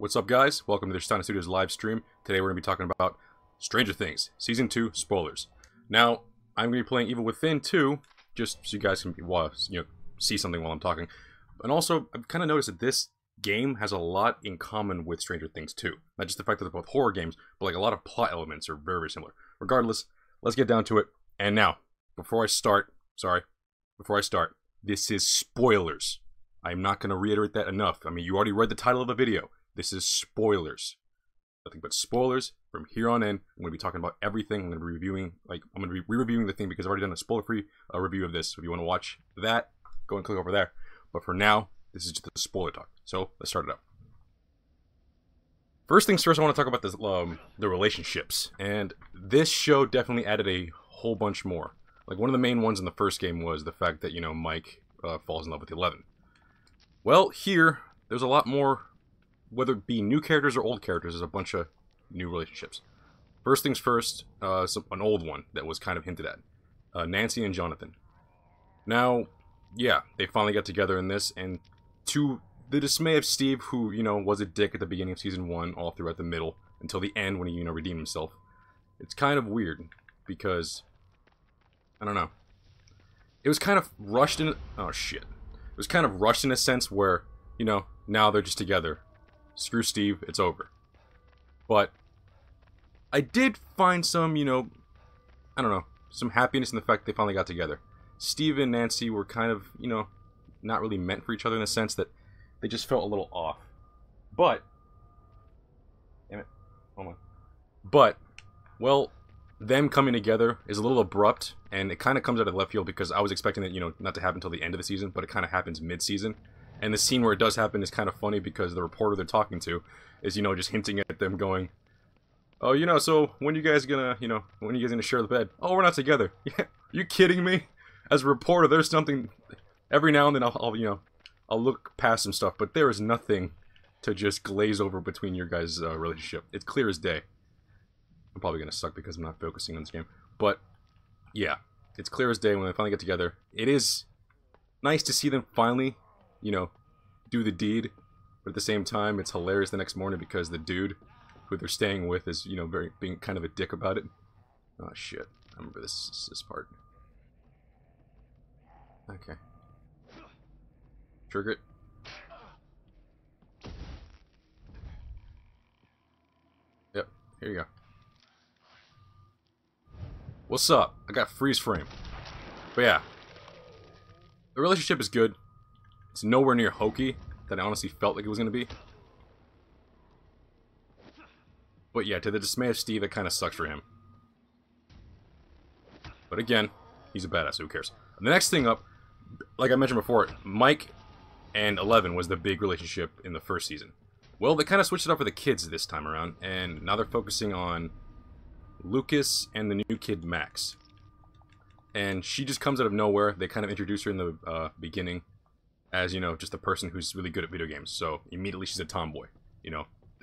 What's up, guys? Welcome to the Shotana Studios live stream. Today we're going to be talking about Stranger Things, Season 2 spoilers. Now, I'm going to be playing Evil Within 2, just so you guys can see something while I'm talking. And also, I've kind of noticed that this game has a lot in common with Stranger Things 2. Not just the fact that they're both horror games, but like a lot of plot elements are very, very similar. Regardless, let's get down to it. And now, before I start, this is spoilers. I'm not going to reiterate that enough. I mean, you already read the title of the video. This is spoilers. Nothing but spoilers from here on in. I'm going to be talking about everything. I'm going to be reviewing, re-reviewing the thing because I've already done a spoiler-free review of this. So if you want to watch that, go and click over there. But for now, this is just a spoiler talk. So let's start it up. First things first, I want to talk about this, the relationships. And this show definitely added a whole bunch more. Like, one of the main ones in the first game was the fact that, Mike falls in love with 11. Well, here, there's a lot more, whether it be new characters or old characters, there's a bunch of new relationships. First things first, an old one that was kind of hinted at. Nancy and Jonathan. Now, yeah, they finally got together in this, and to the dismay of Steve, who, was a dick at the beginning of Season 1, all throughout the middle, until the end when he, redeemed himself. It's kind of weird, because, I don't know. It was kind of rushed in, oh shit. It was kind of rushed in a sense where, now they're just together. Screw Steve, it's over. But I did find some, I don't know, some happiness in the fact they finally got together. Steve and Nancy were kind of, not really meant for each other in the sense that they just felt a little off. But, damn it, hold on. But, well, them coming together is a little abrupt, and it kind of comes out of left field because I was expecting it, not to happen until the end of the season, but it kind of happens mid-season. And the scene where it does happen is kind of funny because the reporter they're talking to is, just hinting at them going, oh, so when you guys gonna, when you guys gonna share the bed? Oh, we're not together. Yeah, you kidding me? As a reporter, there's something, every now and then I'll look past some stuff, but there is nothing to just glaze over between your guys' relationship. It's clear as day. I'm probably gonna suck because I'm not focusing on this game. But, yeah, it's clear as day when they finally get together. It is nice to see them finally, do the deed. But at the same time, it's hilarious the next morning because the dude who they're staying with is, being kind of a dick about it. Oh, shit. I remember this part. Okay. Trigger it. Yep, here you go. What's up? I got freeze frame. But yeah. The relationship is good. It's nowhere near hokey that I honestly felt like it was going to be. But yeah, to the dismay of Steve, it kind of sucks for him. But again, he's a badass, so who cares? And the next thing up, like I mentioned before, Mike and 11 was the big relationship in the first season. Well, they kind of switched it up for the kids this time around, and now they're focusing on Lucas and the new kid, Max. And she just comes out of nowhere. They kind of introduce her in the beginning as, just a person who's really good at video games. So, immediately she's a tomboy.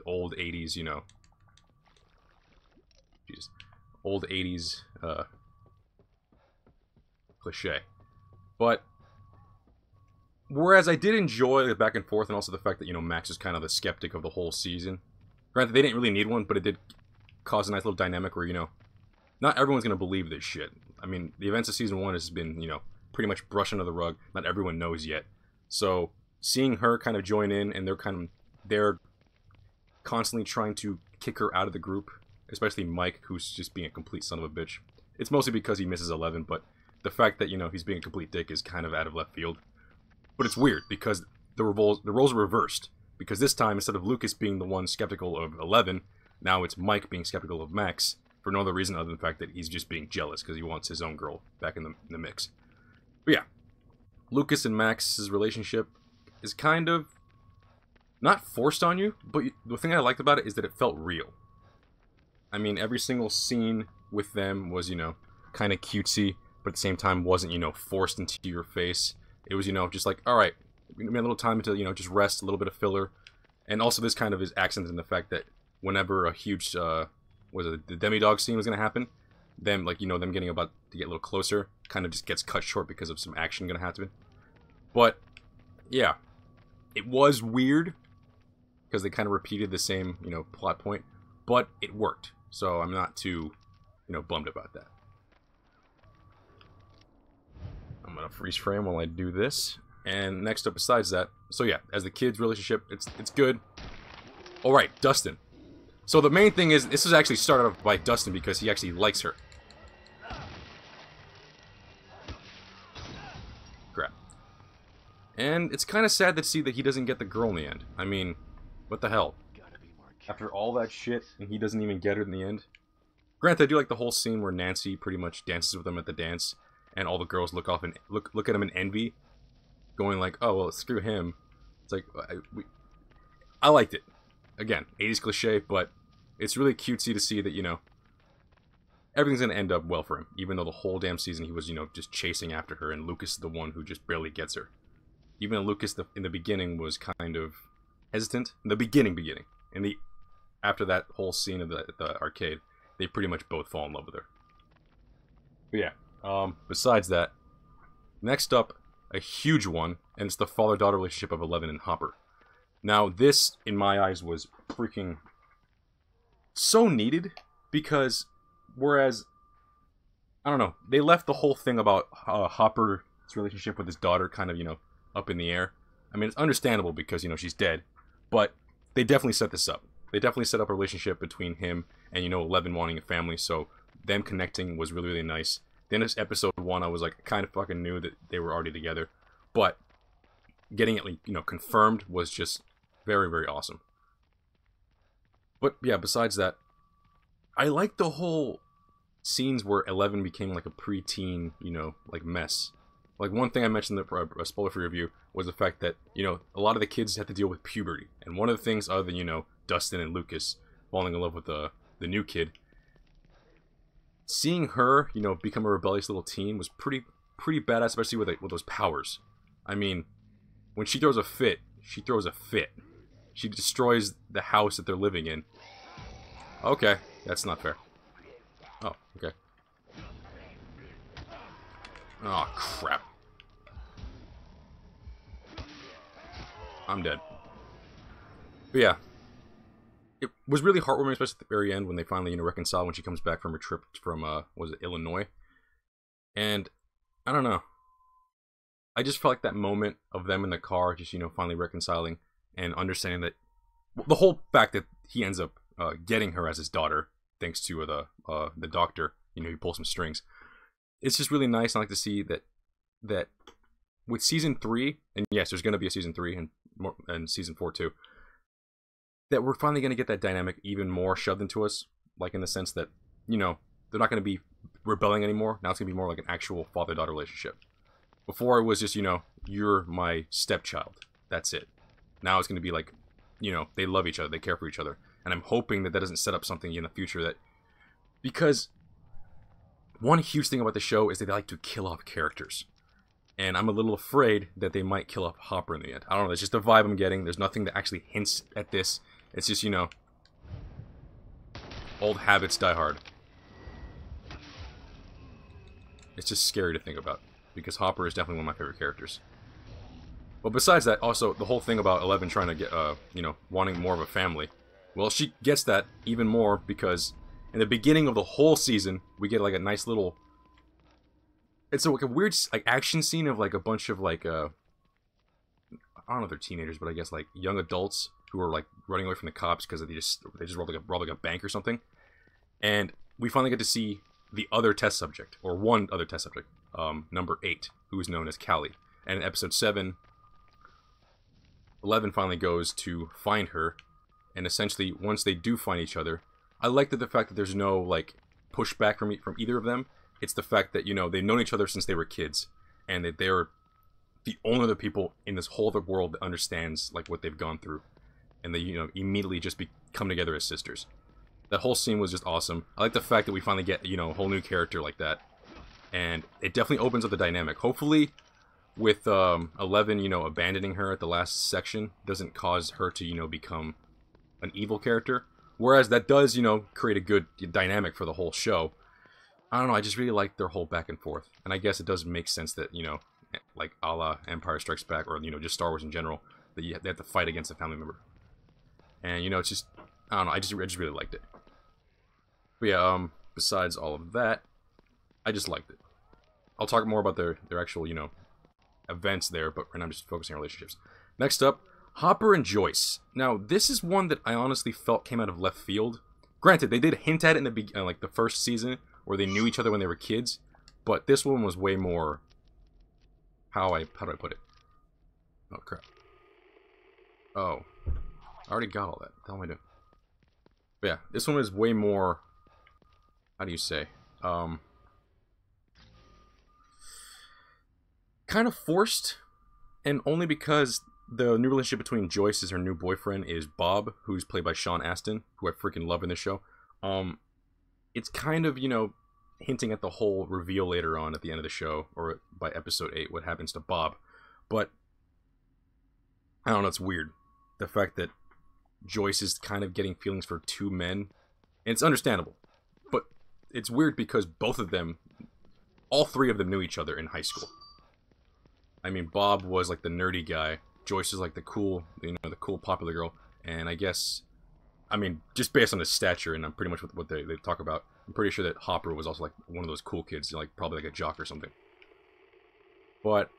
Old 80s, Jesus. Old 80s, cliche. But, whereas I did enjoy the back and forth, and also the fact that, Max is kind of the skeptic of the whole season. Granted, they didn't really need one, but it did cause a nice little dynamic where, not everyone's going to believe this shit. I mean, the events of Season 1 has been, pretty much brushed under the rug. Not everyone knows yet. So, seeing her kind of join in, and they're constantly trying to kick her out of the group, especially Mike, who's just being a complete son of a bitch. It's mostly because he misses 11, but the fact that, he's being a complete dick is kind of out of left field. But it's weird, because the roles are reversed. Because this time, instead of Lucas being the one skeptical of 11, now it's Mike being skeptical of Max, for no other reason other than the fact that he's just being jealous because he wants his own girl back in the mix. But yeah, Lucas and Max's relationship is kind of not forced on you, but the thing I liked about it is that it felt real. I mean, every single scene with them was, kind of cutesy, but at the same time wasn't, forced into your face. It was, just like, alright, we have a little time to, just rest, a little bit of filler. And also this kind of is accented in the fact that whenever a huge, the Demidog scene was going to happen, them, them getting about to get a little closer, kind of just gets cut short because of some action going to happen. But, yeah, it was weird, because they kind of repeated the same, you know, plot point, but it worked. So I'm not too, you know, bummed about that. I'm gonna freeze frame while I do this. And next up, besides that, so yeah, as the kids' relationship, it's good. All right, Dustin. So the main thing is, this is actually started off by Dustin because he actually likes her. Crap. And it's kind of sad to see that he doesn't get the girl in the end. I mean, what the hell? After all that shit, and he doesn't even get her in the end. Granted, I do like the whole scene where Nancy pretty much dances with him at the dance, and all the girls look off and look at him in envy, going like, "Oh well, screw him." It's like I liked it. Again, 80s cliche, but it's really cutesy to see that, you know, everything's gonna end up well for him, even though the whole damn season he was, you know, just chasing after her, and Lucas is the one who just barely gets her. Even though Lucas in the beginning was kind of hesitant, in the beginning, after that whole scene of the arcade, they pretty much both fall in love with her. But yeah, besides that, next up, a huge one, and it's the father-daughter relationship of 11 and Hopper. Now, this, in my eyes, was freaking so needed, because whereas, I don't know, they left the whole thing about Hopper's relationship with his daughter kind of, you know, up in the air. I mean, it's understandable because, you know, she's dead, but they definitely set this up. They definitely set up a relationship between him and, you know, 11 wanting a family, so them connecting was really, really nice. Then this episode 1, I was like, kind of fucking knew that they were already together, but getting it, you know, confirmed was just very, very awesome. But yeah, besides that, I like the whole scenes where 11 became like a preteen, you know, like mess. Like one thing I mentioned in a spoiler-free review was the fact that, you know, a lot of the kids have to deal with puberty, and one of the things other than, you know, Dustin and Lucas falling in love with the new kid, seeing her, you know, become a rebellious little teen was pretty badass, especially with those powers. I mean, when she throws a fit, she throws a fit. She destroys the house that they're living in. Okay, that's not fair. Oh, okay. Oh, crap. I'm dead. But yeah. It was really heartwarming, especially at the very end when they finally, you know, reconcile when she comes back from her trip from, was it Illinois? And, I don't know. I just felt like that moment of them in the car, just, you know, finally reconciling and understanding that the whole fact that he ends up getting her as his daughter, thanks to the doctor, you know, he pulls some strings. It's just really nice. I like to see that with season 3, and yes, there's going to be a season 3 and season 4 too, that we're finally going to get that dynamic even more shoved into us, like in the sense that, you know, they're not going to be rebelling anymore. Now it's going to be more like an actual father-daughter relationship. Before it was just, you know, you're my stepchild. That's it. Now it's going to be like, you know, they love each other, they care for each other. And I'm hoping that doesn't set up something in the future that... Because one huge thing about the show is they like to kill off characters. And I'm a little afraid that they might kill off Hopper in the end. I don't know, that's just the vibe I'm getting. There's nothing that actually hints at this. It's just, you know, old habits die hard. It's just scary to think about, because Hopper is definitely one of my favorite characters. But besides that, also, the whole thing about 11 trying to get, you know, wanting more of a family. Well, she gets that even more because in the beginning of the whole season, we get, like, a nice little... It's like a weird, like, action scene of, like, a bunch of, like, I don't know if they're teenagers, but I guess, like, young adults who are, like, running away from the cops because they just robbed like a bank or something. And we finally get to see the other test subject, or one other test subject, number 8, who is known as Callie. And in episode 7, 11 finally goes to find her, and essentially, once they do find each other, I like the fact that there's no, like, pushback from either of them. It's the fact that, you know, they've known each other since they were kids, and that they're the only other people in this whole other world that understands, like, what they've gone through. And they, you know, immediately just come together as sisters. That whole scene was just awesome. I like the fact that we finally get, you know, a whole new character like that. And it definitely opens up the dynamic. Hopefully, with 11, you know, abandoning her at the last section, doesn't cause her to, you know, become an evil character. Whereas that does, you know, create a good dynamic for the whole show. I don't know, I just really like their whole back and forth. And I guess it does make sense that, you know, like a la Empire Strikes Back, or, you know, just Star Wars in general, that they have to fight against a family member. And, you know, it's just, I don't know, I just really liked it. But yeah, besides all of that, I just liked it. I'll talk more about their actual, you know, events there, but right now I'm just focusing on relationships. Next up, Hopper and Joyce. Now, this is one that I honestly felt came out of left field. Granted, they did hint at it in the like the first season, where they knew each other when they were kids, but this one was way more... How do I put it? Oh, crap. Oh. I already got all that. What the hell am I doing? But yeah, this one is way more... How do you say? Kind of forced, and only because the new relationship between Joyce and her new boyfriend is Bob, who's played by Sean Astin, who I freaking love in this show. It's kind of, you know, hinting at the whole reveal later on at the end of the show, or by episode 8, what happens to Bob. But, I don't know, it's weird. The fact that Joyce is kind of getting feelings for two men, and it's understandable. But it's weird because both of them, all three of them knew each other in high school. I mean, Bob was like the nerdy guy. Joyce is like the cool, you know, the cool popular girl. And I guess, I mean, just based on his stature and pretty much what they talk about, I'm pretty sure that Hopper was also like one of those cool kids, like probably like a jock or something. But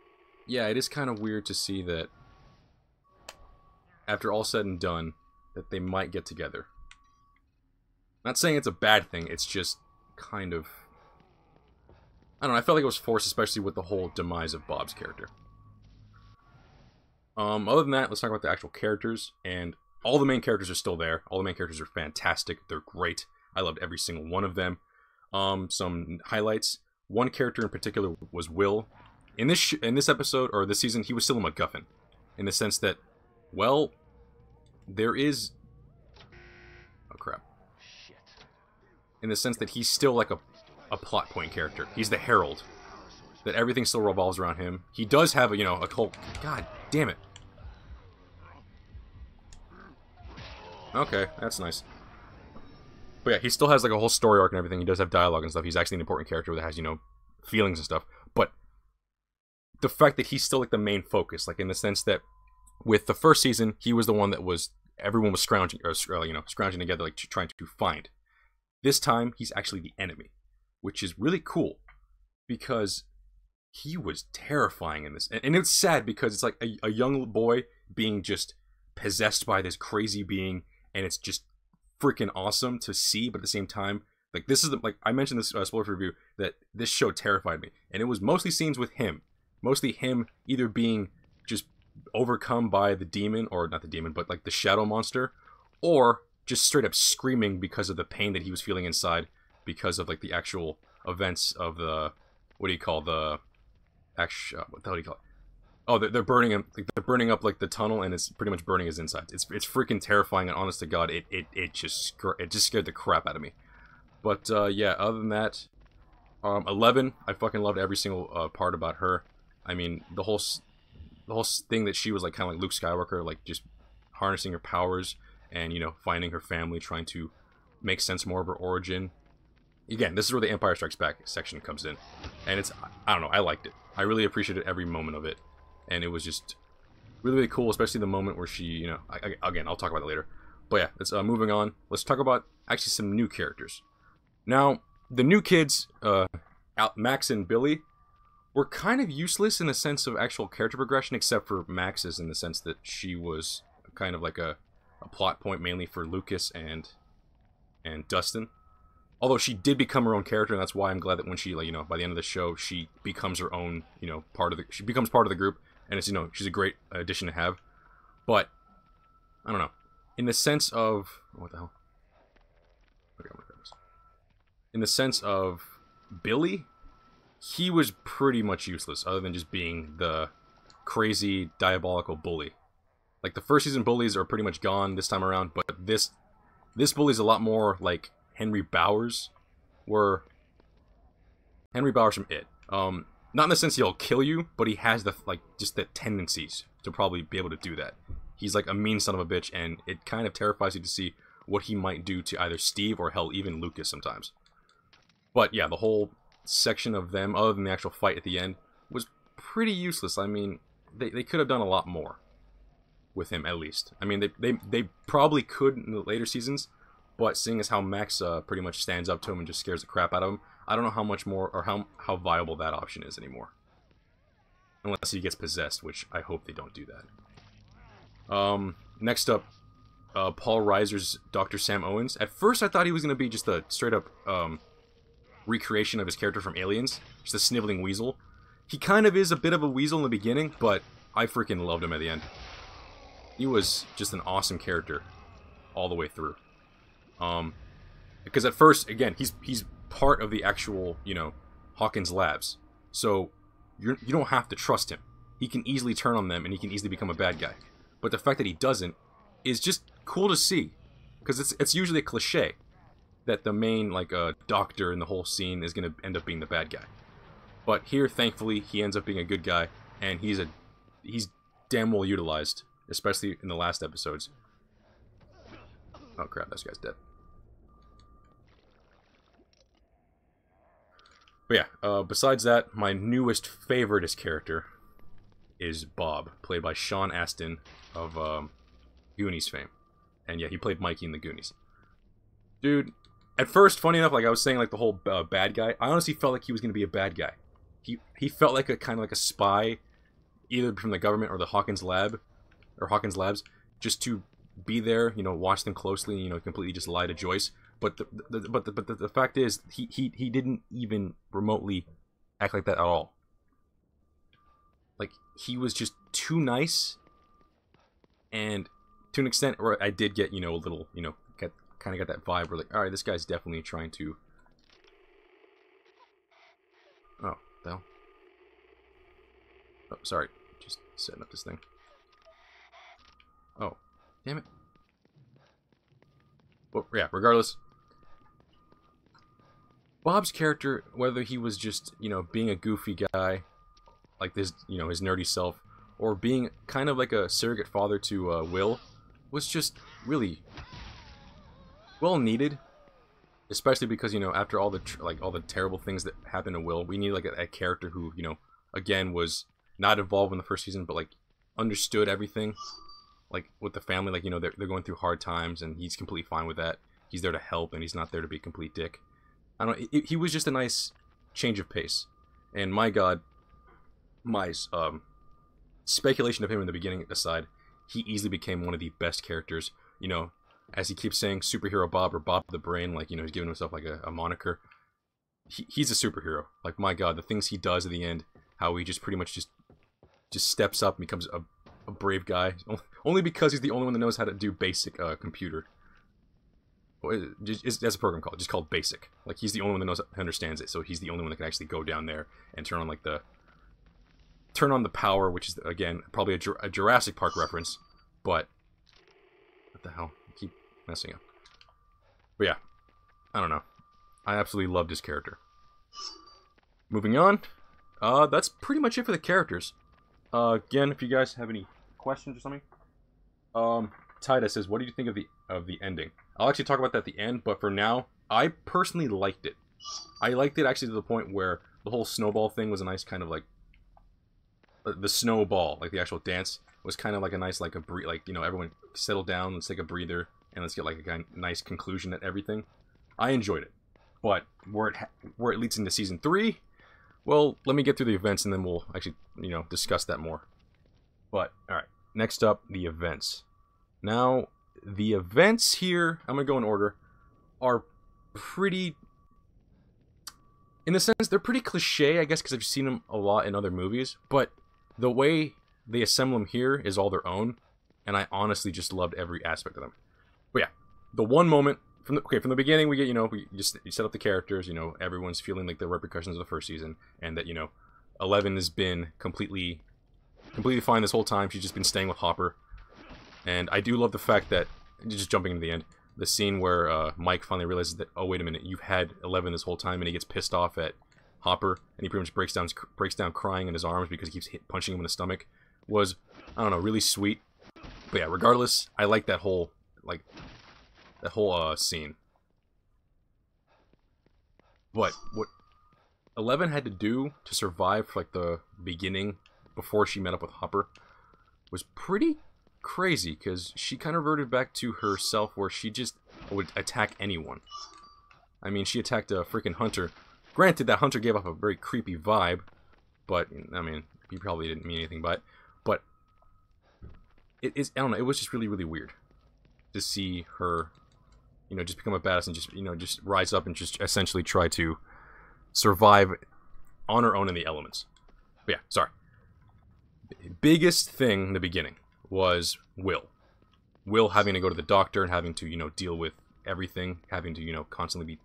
yeah, it is kind of weird to see that after all said and done, that they might get together. Not saying it's a bad thing, it's just kind of... I don't know, I felt like it was forced, especially with the whole demise of Bob's character. Other than that, let's talk about the actual characters, and all the main characters are still there. All the main characters are fantastic, they're great. I loved every single one of them. Some highlights. One character in particular was Will. In this episode, or this season, he was still a MacGuffin. In the sense that, well, there is... Oh, crap. In the sense that he's still like a plot point character. He's the herald. That everything still revolves around him. He does have a, you know, a whole... God damn it. Okay, that's nice. But yeah, he still has like a whole story arc and everything. He does have dialogue and stuff. He's actually an important character that has, you know, feelings and stuff. But the fact that he's still like the main focus, like in the sense that with the first season, he was the one that was... Everyone was scrounging, or, you know, scrounging together, like trying to find. This time, he's actually the enemy. Which is really cool, because he was terrifying in this. And it's sad because it's like a young boy being just possessed by this crazy being, and it's just freaking awesome to see, but at the same time, like this is the, like I mentioned this spoiler review, that this show terrified me. And it was mostly scenes with him. Mostly him either being just overcome by the demon, or not the demon, but like the shadow monster, or just straight up screaming because of the pain that he was feeling inside, because of like the actual events of the, what do you call the actual, what the hell do you call it? Oh, they're burning him. They're burning up like the tunnel, and it's pretty much burning his insides. It's freaking terrifying, and honest to God, it just scared the crap out of me. But yeah, other than that, 11, I fucking loved every single part about her. I mean, the whole thing that she was like kind of like Luke Skywalker, like just harnessing her powers and, you know, finding her family, trying to make sense more of her origin. Again, this is where the Empire Strikes Back section comes in. And it's, I don't know, I liked it. I really appreciated every moment of it. And it was just really, really cool, especially the moment where she, you know, again, I'll talk about it later. But yeah, let's moving on. Let's talk about actually some new characters. Now, the new kids, Max and Billy, were kind of useless in the sense of actual character progression, except for Max's, in the sense that she was kind of like a plot point mainly for Lucas and Dustin. Although she did become her own character, and that's why I'm glad that when she, like, you know, by the end of the show, she becomes her own, you know, she becomes part of the group, and it's, you know, she's a great addition to have. But I don't know, in the sense of, what the hell? Okay, I'm gonna grab this. In the sense of Billy, he was pretty much useless, other than just being the crazy, diabolical bully. Like, the first season bullies are pretty much gone this time around, but this bully's a lot more like Henry Bowers from It. Not in the sense he'll kill you, but he has the, like, just the tendencies to probably be able to do that. He's like a mean son of a bitch, and it kind of terrifies you to see what he might do to either Steve or, hell, even Lucas sometimes. But yeah, the whole section of them, other than the actual fight at the end, was pretty useless. I mean, they could have done a lot more. with him, at least. I mean, they probably could in the later seasons, but seeing as how Max pretty much stands up to him and just scares the crap out of him, I don't know how much more, or how viable that option is anymore. Unless he gets possessed, which I hope they don't do that. Next up, Paul Reiser's Dr. Sam Owens. At first I thought he was going to be just a straight up recreation of his character from Aliens, just a sniveling weasel. He kind of is a bit of a weasel in the beginning, but I freaking loved him at the end. He was just an awesome character all the way through. Because at first, again, he's part of the actual, you know, Hawkins Labs. So you don't have to trust him. He can easily turn on them and he can easily become a bad guy. But the fact that he doesn't is just cool to see. Because it's usually a cliche that the main, like, doctor in the whole scene is going to end up being the bad guy. But here, thankfully, he ends up being a good guy, and he's damn well utilized, especially in the last episodes. Oh crap, this guy's dead. But yeah, besides that, my newest favoriteest character is Bob, played by Sean Astin of Goonies fame. And yeah, he played Mikey in the Goonies. Dude, at first, funny enough, like I was saying, like the whole bad guy, I honestly felt like he was going to be a bad guy. He felt like a kind of like a spy, either from the government or the Hawkins Lab, or Hawkins Labs, just to be there, you know, watch them closely, and, you know, completely just lie to Joyce. But the fact is, he didn't even remotely act like that at all. Like, he was just too nice, and to an extent, or I did get, you know, a little, you know, kind of got that vibe where, like, all right, this guy's definitely trying to. Oh, the hell. Oh, sorry, just setting up this thing. Oh, damn it. Well, yeah, regardless, Bob's character, whether he was just, you know, being a goofy guy, like this, you know, his nerdy self, or being kind of like a surrogate father to Will, was just really well needed. Especially because, you know, after all the all the terrible things that happened to Will, we need like a character who, you know, again was not involved in the first season, but like understood everything, like with the family, like, you know, they're going through hard times, and he's completely fine with that. He's there to help, and he's not there to be a complete dick. I don't know, he was just a nice change of pace. And my god, my speculation of him in the beginning aside, he easily became one of the best characters, you know, as he keeps saying, Superhero Bob, or Bob the Brain, like, you know, he's giving himself like a moniker. He's a superhero. Like, my god, the things he does at the end, how he just pretty much just steps up and becomes a brave guy, only because he's the only one that knows how to do basic computer. That's a program called, just called Basic. Like, he's the only one that knows, understands it, so he's the only one that can actually go down there and turn on like turn on the power, which is, again, probably a Jurassic Park reference, but what the hell? I keep messing up. But yeah, I don't know. I absolutely loved his character. Moving on, that's pretty much it for the characters. Again, if you guys have any questions or something, Titus says, what do you think of the ending? I'll actually talk about that at the end, but for now, I personally liked it. I liked it actually to the point where the whole snowball thing was a nice kind of like, the snowball, like the actual dance, was kind of like a nice, like like, you know, everyone settle down, let's take a breather, and let's get like a nice conclusion at everything. I enjoyed it, but where it leads into season 3, well, let me get through the events and then we'll actually, you know, discuss that more. But all right, next up, the events. Now, the events here, I'm gonna go in order, are pretty, in the sense, they're pretty cliche, I guess, because I've seen them a lot in other movies, but the way they assemble them here is all their own, and I honestly just loved every aspect of them. But yeah, the one moment, from the beginning, we get, you know, you set up the characters, you know, everyone's feeling like the repercussions of the first season, and that, you know, 11 has been completely fine this whole time. She's just been staying with Hopper. And I do love the fact that, just jumping into the end, the scene where Mike finally realizes that, oh, wait a minute, you've had 11 this whole time, and he gets pissed off at Hopper, and he pretty much breaks down crying in his arms because he keeps punching him in the stomach, was, I don't know, really sweet. But yeah, regardless, I like that whole, scene. But what 11 had to do to survive for, like, the beginning, before she met up with Hopper, was pretty crazy, because she kind of reverted back to herself where she just would attack anyone. I mean, she attacked a freaking Hunter. Granted, that Hunter gave off a very creepy vibe, but, I mean, he probably didn't mean anything by it. But, I don't know, it was just really, really weird to see her, you know, just become a badass and just, you know, just rise up and just essentially try to survive on her own in the elements. But yeah, sorry. The biggest thing in the beginning was Will. Will having to go to the doctor and having to, you know, deal with everything, having to, you know, constantly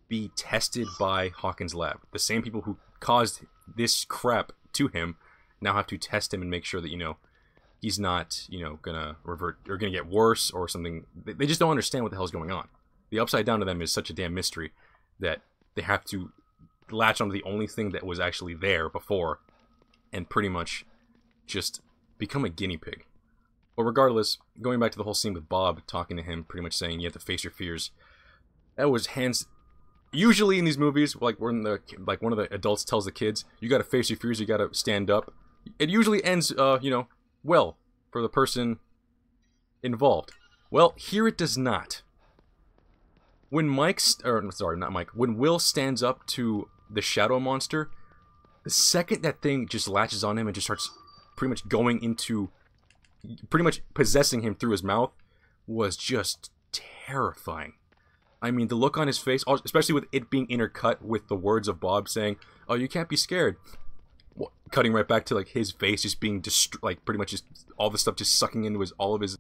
be tested by Hawkins' lab. The same people who caused this crap to him now have to test him and make sure that, you know, he's not, you know, gonna revert or gonna get worse or something. They just don't understand what the hell's going on. The upside down to them is such a damn mystery that they have to latch onto the only thing that was actually there before and pretty much just become a guinea pig. But regardless, going back to the whole scene with Bob talking to him, pretty much saying you have to face your fears. That was hands. Usually in these movies, like when one of the adults tells the kids, you got to face your fears, you got to stand up. It usually ends, you know, well for the person involved. Well, here it does not. When when Will stands up to the shadow monster, the second that thing just latches on him and just starts pretty much going into, pretty much possessing him through his mouth, was just terrifying. I mean, the look on his face, especially with it being intercut with the words of Bob saying, "Oh, you can't be scared." Cutting right back to like his face just being like pretty much just all the stuff just sucking into all of his,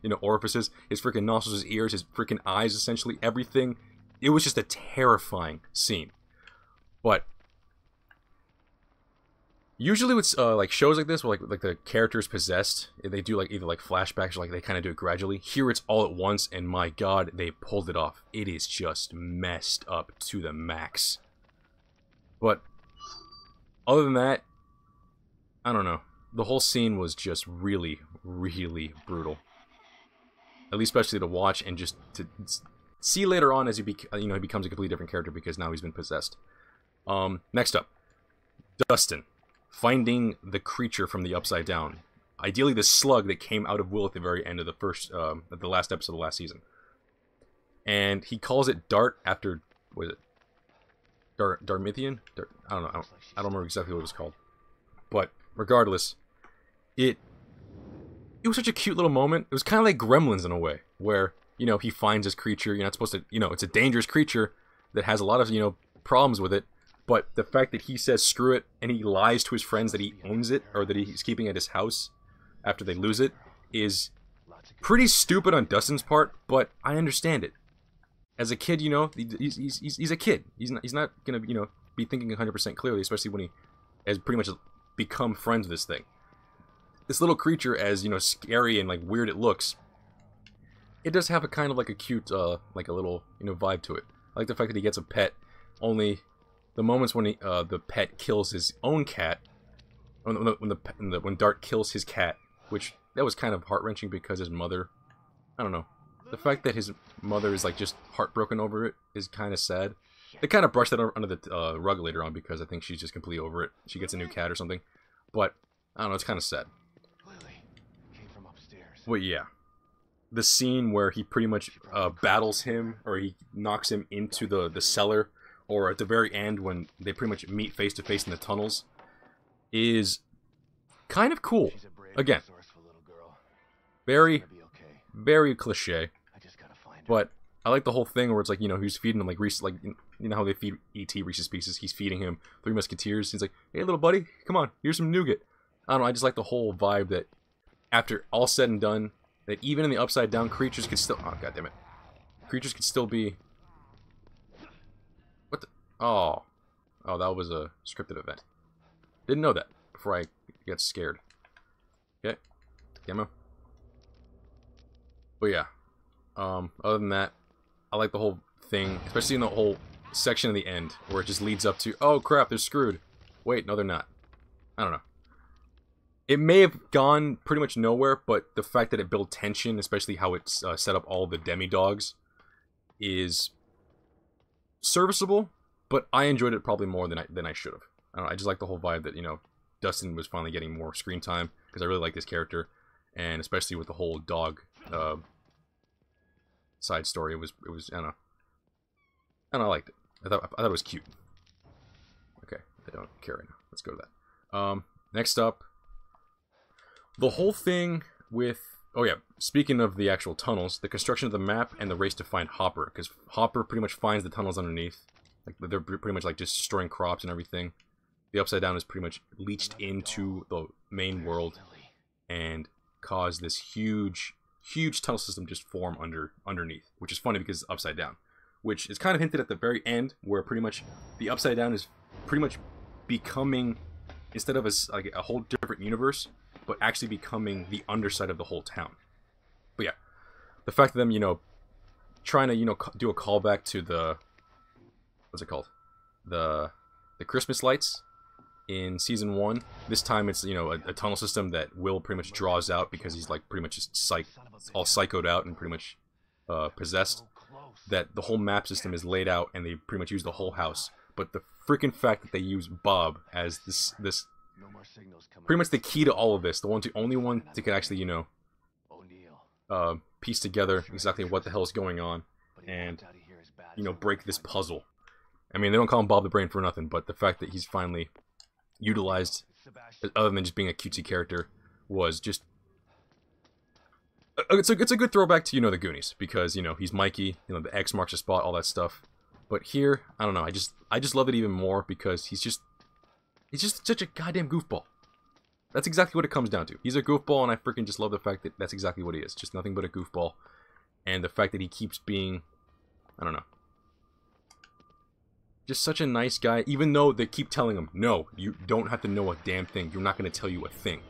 you know, orifices, his freaking nostrils, his ears, his freaking eyes, essentially everything. It was just a terrifying scene. But usually with like shows like this where like the character is possessed, they do like either like flashbacks or like they kind of do it gradually. Here it's all at once, and my god, they pulled it off. It is just messed up to the max. But other than that, I don't know. The whole scene was just really, really brutal. At least especially to watch and just to see later on as he becomes a completely different character because now he's been possessed. Next up, Dustin finding the creature from the Upside Down. Ideally, the slug that came out of Will at the very end of the last episode of the last season. And he calls it Dart after, was it Darmithian? I don't know. I don't remember exactly what it was called. But regardless, it was such a cute little moment. It was kind of like Gremlins in a way, where, you know, he finds this creature. You're not supposed to, you know, it's a dangerous creature that has a lot of, you know, problems with it. But the fact that he says screw it and he lies to his friends that he owns it or that he's keeping at his house after they lose it is pretty stupid on Dustin's part, but I understand it. As a kid, you know, he's a kid. He's not gonna, you know, be thinking 100% clearly, especially when he has pretty much become friends with this thing. This little creature, as, you know, scary and like weird it looks, it does have a kind of like a cute, like a little, you know, vibe to it. I like the fact that he gets a pet. Only the moments when the pet kills his own cat, when Dart kills his cat, which that was kind of heart-wrenching because his mother, I don't know. The fact that his mother is like just heartbroken over it is kind of sad. They kind of brushed that under the rug later on because I think she's just completely over it. She gets a new cat or something. But, I don't know, it's kind of sad. But yeah. The scene where he pretty much battles him, or he knocks him into the cellar, or at the very end when they pretty much meet face to face in the tunnels, is kind of cool. Again, very, very cliche. But I like the whole thing where it's like, you know, he's feeding him like Reese, like, you know how they feed E.T. Reese's Pieces. He's feeding him Three Musketeers. He's like, hey, little buddy, come on, here's some nougat. I don't know, I just like the whole vibe that after all said and done, that even in the Upside Down, creatures could still... Oh, goddammit. Creatures could still be... What the... Oh. Oh, that was a scripted event. Didn't know that before I get scared. Okay. Gamma. But yeah. Other than that, I like the whole thing, especially in the whole section in the end, where it just leads up to, oh crap, they're screwed. Wait, no they're not. I don't know. It may have gone pretty much nowhere, but the fact that it built tension, especially how it's set up all the demi-dogs, is serviceable, but I enjoyed it probably more than I should have. I don't know, I just like the whole vibe that, you know, Dustin was finally getting more screen time, because I really like this character. and especially with the whole dog side story, it was I don't know, and I liked it. I thought it was cute. Okay, I don't care right now. Let's go to that. Next up, the whole thing with, oh yeah, speaking of the actual tunnels, the construction of the map and the race to find Hopper, because Hopper pretty much finds the tunnels underneath. Like, they're pretty much like just destroying crops and everything. The Upside Down is pretty much leached into the main world and caused this huge tunnel system just form underneath, which is funny because it's upside down, which is kind of hinted at the very end, where pretty much the Upside Down is pretty much becoming, instead of like a whole different universe, but actually becoming the underside of the whole town. But yeah, the fact of them, you know, trying to, you know, do a callback to the, what's it called, the Christmas lights in season 1. This time it's, you know, a tunnel system that Will pretty much draws out because he's like pretty much just all psychoed out and pretty much possessed. That the whole map system is laid out and they pretty much use the whole house. But the freaking fact that they use Bob as this pretty much the key to all of this, the only one that can actually, you know, piece together exactly what the hell is going on and, you know, break this puzzle. I mean, they don't call him Bob the Brain for nothing, but the fact that he's finally utilized, other than just being a cutesy character, was just, it's a good throwback to, you know, the Goonies, because, you know, he's Mikey, you know, the X marks the spot, all that stuff. But here, I don't know, I just love it even more because he's just such a goddamn goofball. That's exactly what it comes down to. He's a goofball, and I freaking just love the fact that that's exactly what he is. Just nothing but a goofball. And the fact that he keeps being, I don't know, just such a nice guy, even though they keep telling him, no, you don't have to know a damn thing. You're not going to tell you a thing.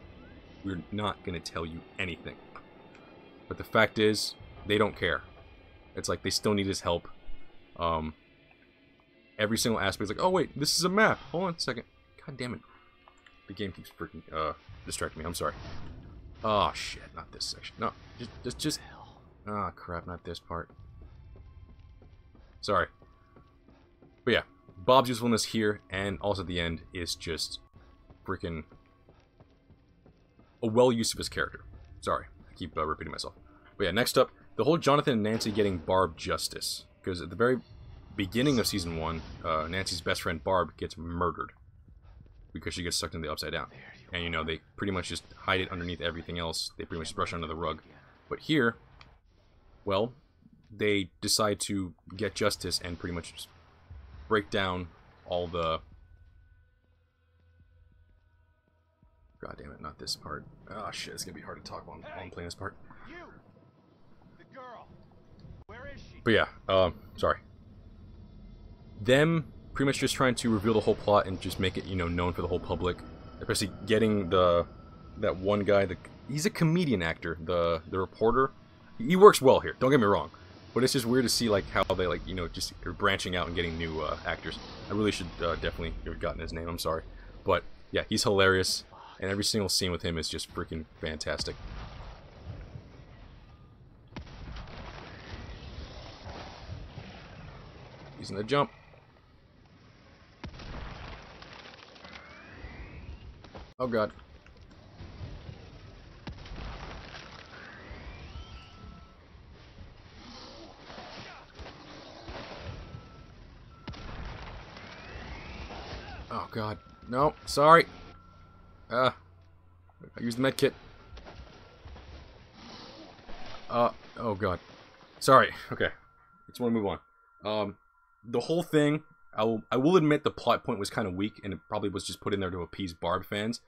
We're not going to tell you anything. But the fact is, they don't care. It's like they still need his help. Every single aspect is like, oh wait, this is a map. Hold on a second. God damn it. The game keeps freaking distracting me. I'm sorry. Oh shit, not this section. No, just. Ah, crap, not this part. Sorry. But yeah, Bob's usefulness here and also at the end is just freaking a well use of his character. Sorry, I keep repeating myself. But yeah, next up, the whole Jonathan and Nancy getting Barb justice. Because at the very beginning of season 1, Nancy's best friend Barb gets murdered because she gets sucked into the Upside Down. And you know, they pretty much just hide it underneath everything else. They pretty much just brush it under the rug. But here, well, they decide to get justice and pretty much just break down all the... God damn it, not this part. Oh shit, it's gonna be hard to talk while I'm playing this part. You, the girl. Where is she? But yeah, sorry. Them pretty much just trying to reveal the whole plot and just make it, you know, known for the whole public. Especially getting that one guy, he's a comedian actor, the reporter. He works well here, don't get me wrong. But it's just weird to see, like, how they, like, you know, just are branching out and getting new actors. I really should definitely have gotten his name, I'm sorry. But, yeah, he's hilarious. And every single scene with him is just freaking fantastic. Using the jump. Oh god. Oh god. No, sorry. I used the med kit. Oh god. Sorry. Okay. Just want to move on. The whole thing, I will admit the plot point was kind of weak, and it probably was just put in there to appease Barb fans.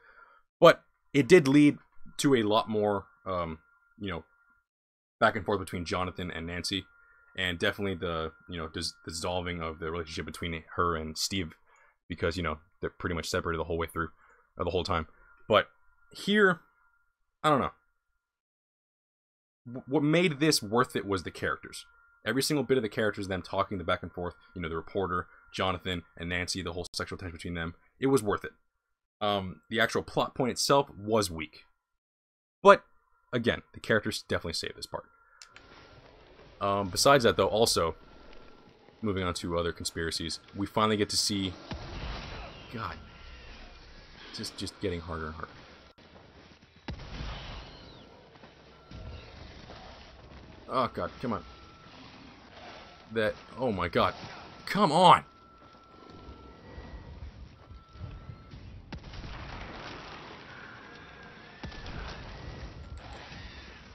But it did lead to a lot more, you know, back and forth between Jonathan and Nancy, and definitely the, you know, dissolving of the relationship between her and Steve, because, you know, they're pretty much separated the whole way through, the whole time. But here, I don't know. What made this worth it was the characters. Every single bit of the characters, them talking the back and forth, you know, the reporter, Jonathan, and Nancy, the whole sexual tension between them, it was worth it. The actual plot point itself was weak. But, again, the characters definitely saved this part. Besides that, though, also, moving on to other conspiracies, we finally get to see... God. Just getting harder and harder. Oh god, come on. That, oh my god. Come on!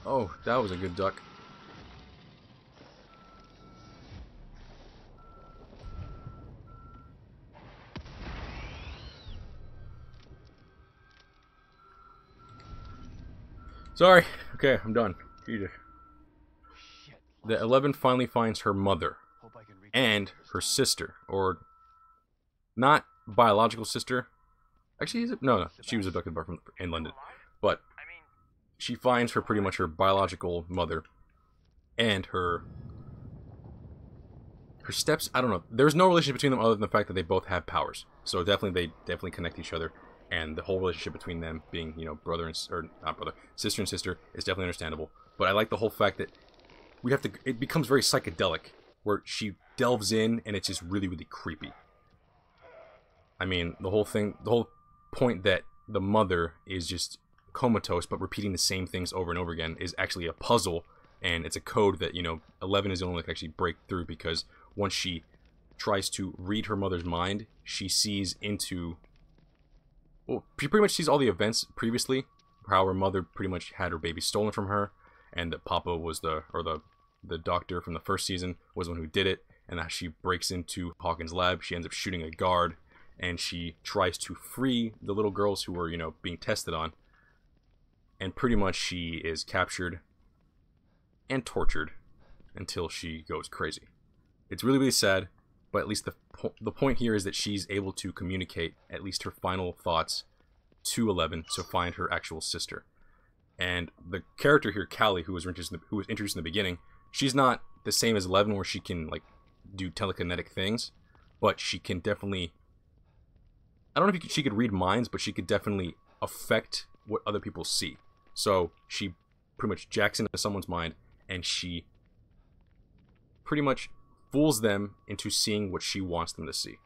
Oh, that was a good duck. Sorry. Okay, I'm done. Jesus. The 11 finally finds her mother and her sister, or not biological sister. Actually, is it? No, she was abducted from in London, but she finds her pretty much her biological mother and her steps. I don't know. There's no relationship between them other than the fact that they both have powers. So they definitely connect each other. And the whole relationship between them being, you know, brother and or not brother, sister and sister is definitely understandable. But I like the whole fact that it becomes very psychedelic, where she delves in and it's just really, really creepy. I mean, the whole point that the mother is just comatose but repeating the same things over and over again is actually a puzzle, and it's a code that, you know, 11 is the only one that can actually break through, because once she tries to read her mother's mind, she sees into... Well, she pretty much sees all the events previously, how her mother pretty much had her baby stolen from her, and that Papa was the doctor from the first season was the one who did it, and that she breaks into Hawkins' lab. She ends up shooting a guard, and she tries to free the little girls who were, you know, being tested on, and pretty much she is captured and tortured until she goes crazy. It's really, really sad. But at least the point here is that she's able to communicate at least her final thoughts to 11 to find her actual sister. And the character here, Callie, who was introduced in the beginning, she's not the same as 11 where she can like do telekinetic things, but she can definitely... I don't know if she could read minds, but she could definitely affect what other people see. So she pretty much jacks into someone's mind, and she pretty much fools them into seeing what she wants them to see.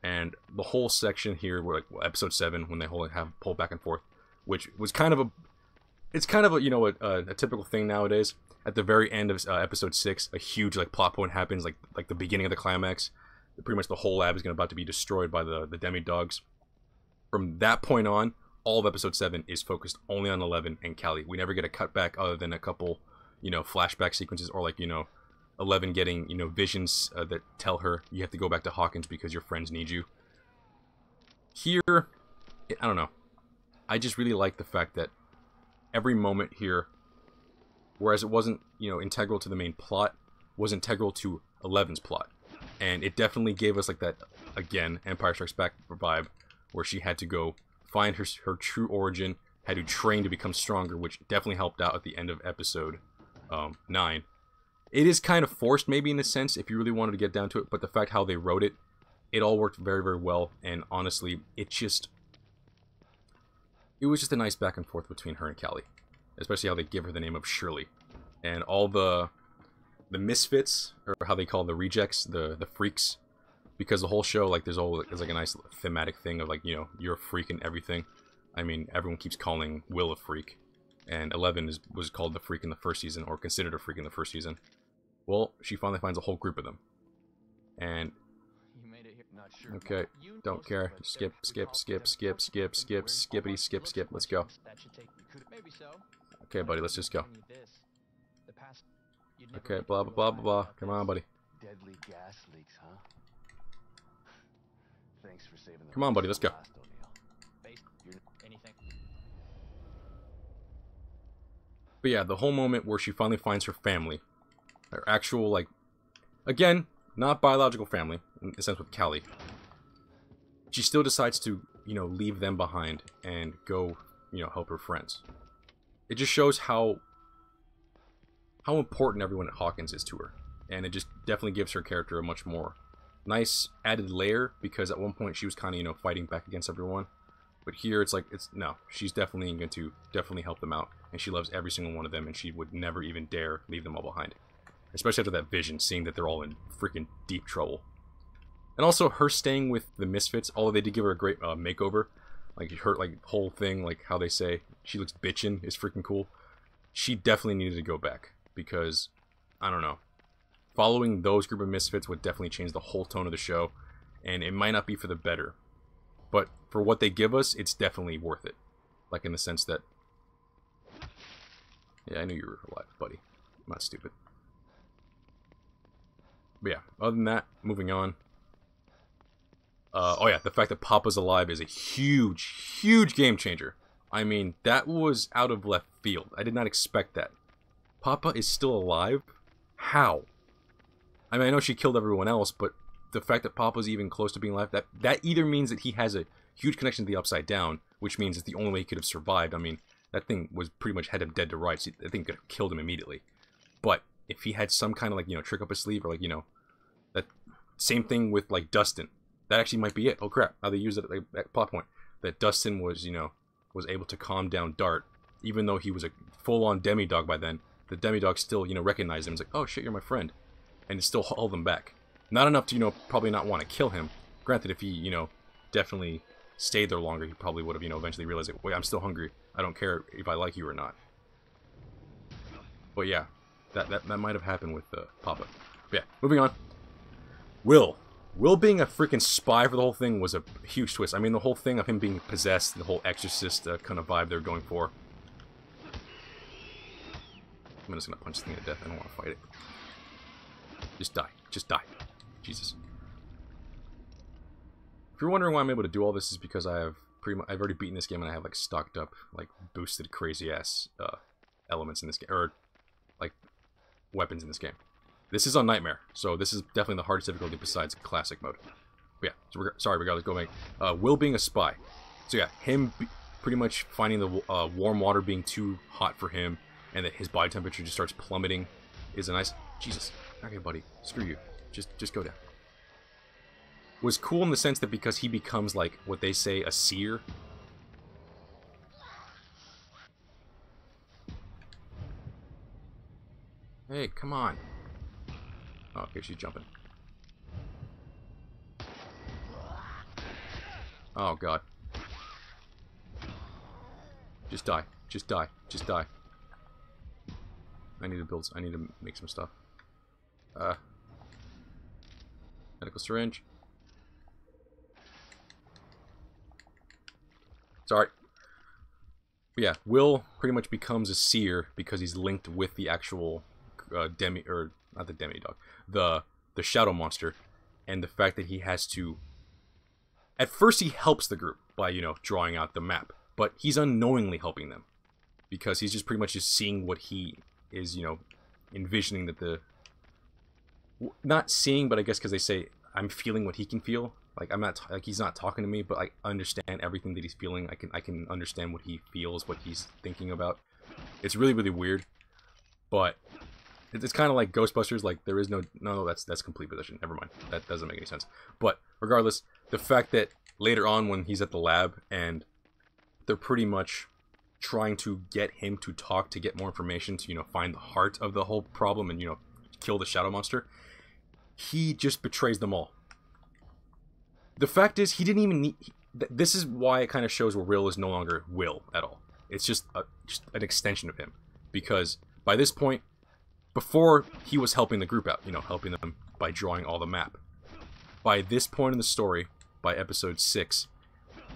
And the whole section here, where like episode 7, when they have pull back and forth, which was kind of a you know a typical thing nowadays. At the very end of episode 6, a huge like plot point happens, like the beginning of the climax. Pretty much the whole lab is about to be destroyed by the demi-dogs. From that point on, all of episode 7 is focused only on 11 and Callie. We never get a cutback other than a couple, you know, flashback sequences, or like, you know, 11 getting, you know, visions that tell her you have to go back to Hawkins because your friends need you. Here, I don't know. I just really like the fact that every moment here, whereas it wasn't, you know, integral to the main plot, was integral to 11's plot. And it definitely gave us like that, again, Empire Strikes Back vibe, where she had to go find her true origin, had to train to become stronger, which definitely helped out at the end of episode 9. It is kind of forced, maybe, in a sense, if you really wanted to get down to it, but the fact how they wrote it, it all worked very, very well, and honestly, it was just a nice back and forth between her and Callie. Especially how they give her the name of Shirley. And all the misfits, or how they call the rejects, the freaks, because the whole show, like, there's like a nice thematic thing of, like, you know, you're a freak and everything. I mean, everyone keeps calling Will a freak, and 11 was called the freak in the first season, or considered a freak in the first season. Well, she finally finds a whole group of them. And... okay, don't care. Skip, skippity, skip, let's go. Okay, buddy, let's just go. Okay, blah, blah, blah, blah, blah. Come on, buddy. Come on, buddy, let's go. But yeah, the whole moment where she finally finds her family. Her actual, like, again, not biological family, in a sense with Callie. She still decides to, you know, leave them behind and go, you know, help her friends. It just shows how important everyone at Hawkins is to her. And it just definitely gives her character a much more nice added layer, because at one point she was kind of, you know, fighting back against everyone. But here it's like, no, she's definitely going to help them out. And she loves every single one of them, and she would never even dare leave them all behind. Especially after that vision, seeing that they're all in freaking deep trouble. And also her staying with the Misfits, although they did give her a great makeover. Like her whole thing, like how they say she looks bitchin' is freaking cool. She definitely needed to go back. because, I don't know, following those group of misfits would definitely change the whole tone of the show, and it might not be for the better. But for what they give us, it's definitely worth it. Like, in the sense that... Yeah, I knew you were alive, buddy. I'm not stupid. But yeah, other than that, moving on. Oh yeah, the fact that Papa's alive is a huge, huge game changer. I mean, that was out of left field. I did not expect that. Papa is still alive? How? I mean, I know she killed everyone else, but the fact that Papa's even close to being alive, that either means that he has a huge connection to the Upside Down, which means it's the only way he could have survived. I mean, that thing was pretty much had him dead to rights. That thing could have killed him immediately. But if he had some kind of, like, you know, trick up his sleeve, or, like, you know, that same thing with, like, Dustin. That actually might be it. Oh crap, how they use it at that plot point. That Dustin was, you know, was able to calm down Dart, even though he was a full-on demidog by then. The demidog still, you know, recognized him. It's like, oh shit, you're my friend. And it still hauled him back. Not enough to, you know, probably not want to kill him. Granted, if he, you know, definitely stayed there longer, he probably would have, you know, eventually realized, like, wait, I'm still hungry. I don't care if I like you or not. But yeah, that might have happened with Papa. But yeah, moving on. Will being a freaking spy for the whole thing was a huge twist. I mean, the whole thing of him being possessed, the whole Exorcist kind of vibe they're going for. I'm just gonna punch this thing to death. I don't want to fight it. Just die. Just die. Jesus. If you're wondering why I'm able to do all this, is because I've already beaten this game and I have, like, stocked up, like, boosted crazy ass elements in this game, or like weapons in this game. This is on Nightmare, so this is definitely the hardest difficulty besides Classic mode. But yeah, so sorry, regardless, go back. Will being a spy. So yeah, him pretty much finding the warm water being too hot for him, and that his body temperature just starts plummeting, is a nice... Jesus. Okay, buddy. Screw you. Just go down. Was cool in the sense that because he becomes, like, what they say, a seer. Hey, come on. Oh, okay, she's jumping. Oh, God. Just die. Just die. Just die. I need to make some stuff. Medical syringe. Sorry. But yeah, Will pretty much becomes a seer because he's linked with the actual not the demidog, the shadow monster, and the fact that he has to... At first he helps the group by, you know, drawing out the map, but he's unknowingly helping them because he's just pretty much just seeing what he is, you know, envisioning that the... Not seeing, but I guess because they say, I'm feeling what he can feel. Like, I'm not, like, he's not talking to me, but I understand everything that he's feeling. I can understand what he feels, what he's thinking about. It's really, really weird, but it's kind of like Ghostbusters. Like, there is no, that's complete possession. Never mind. That doesn't make any sense. But regardless, the fact that later on when he's at the lab and they're pretty much trying to get him to talk to get more information to, you know, find the heart of the whole problem and, you know, kill the shadow monster, he just betrays them all. The fact is, he didn't even need... This is why it kind of shows where Will is no longer Will at all. It's just an extension of him. Because by this point, before he was helping the group out, you know, helping them by drawing all the map. By this point in the story, by episode 6,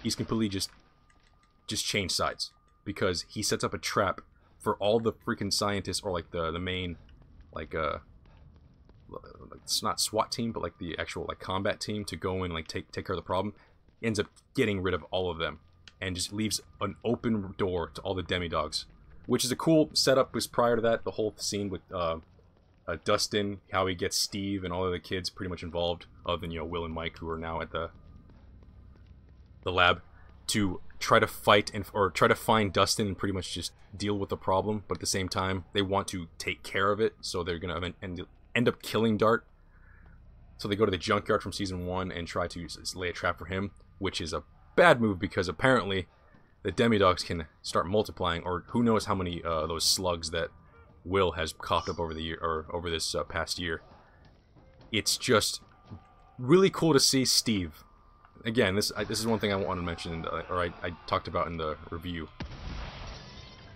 he's completely just changed sides. Because he sets up a trap for all the freaking scientists, or like the main, like, it's not SWAT team, but like the actual, like, combat team to go in and, like, take care of the problem. He ends up getting rid of all of them and just leaves an open door to all the demidogs, which is a cool setup. Because prior to that, the whole scene with Dustin, how he gets Steve and all of the kids pretty much involved, other than, you know, Will and Mike, who are now at the lab, to try to fight or try to find Dustin and pretty much just deal with the problem. But at the same time, they want to take care of it, so they're gonna end up killing Dart. So they go to the junkyard from season 1 and try to lay a trap for him, which is a bad move because apparently the demidogs can start multiplying, or who knows how many those slugs that Will has coughed up over the year, or over this past year. It's just really cool to see Steve. Again, this is one thing I wanted to mention, or I talked about in the review,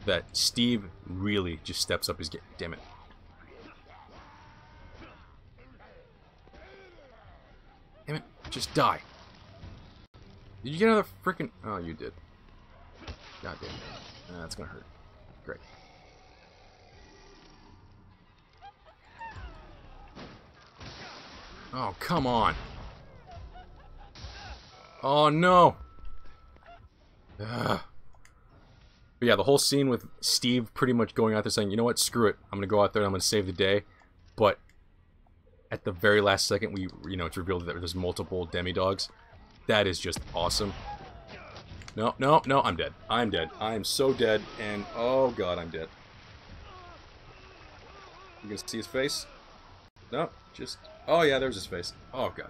that Steve really just steps up his game. Damn it. just die. Did you get another freaking... Oh, you did. God damn it. That's gonna hurt. Great. Oh, come on. Oh, no. Ugh. But yeah, the whole scene with Steve pretty much going out there saying, you know what, screw it. I'm going to go out there and I'm going to save the day. But at the very last second, it's revealed that there's multiple demi-dogs. That is just awesome. No, no, no, I'm dead. I'm dead. I am so dead, and oh god, I'm dead. You gonna see his face? No, just... Oh yeah, there's his face. Oh god.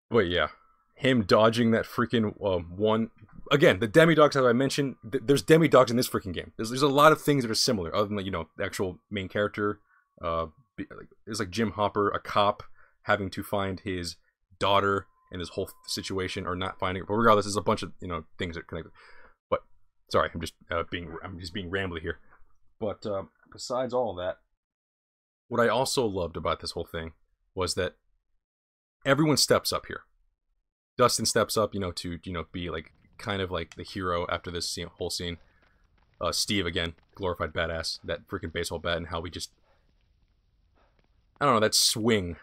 Wait, yeah. Him dodging that freaking one... Again, the demi-dogs, as I mentioned, there's demi-dogs in this freaking game. There's a lot of things that are similar, other than, like, the actual main character. There's like Jim Hopper, a cop, having to find his daughter in this whole situation, or not finding it. But regardless, there's a bunch of things that connect. But sorry, I'm just being rambly here. But besides all of that, what I also loved about this whole thing was that everyone steps up here. Dustin steps up, to be like kind of like the hero after this whole scene. Steve again, glorified badass. That freaking baseball bat, and how we just, I don't know, that swing.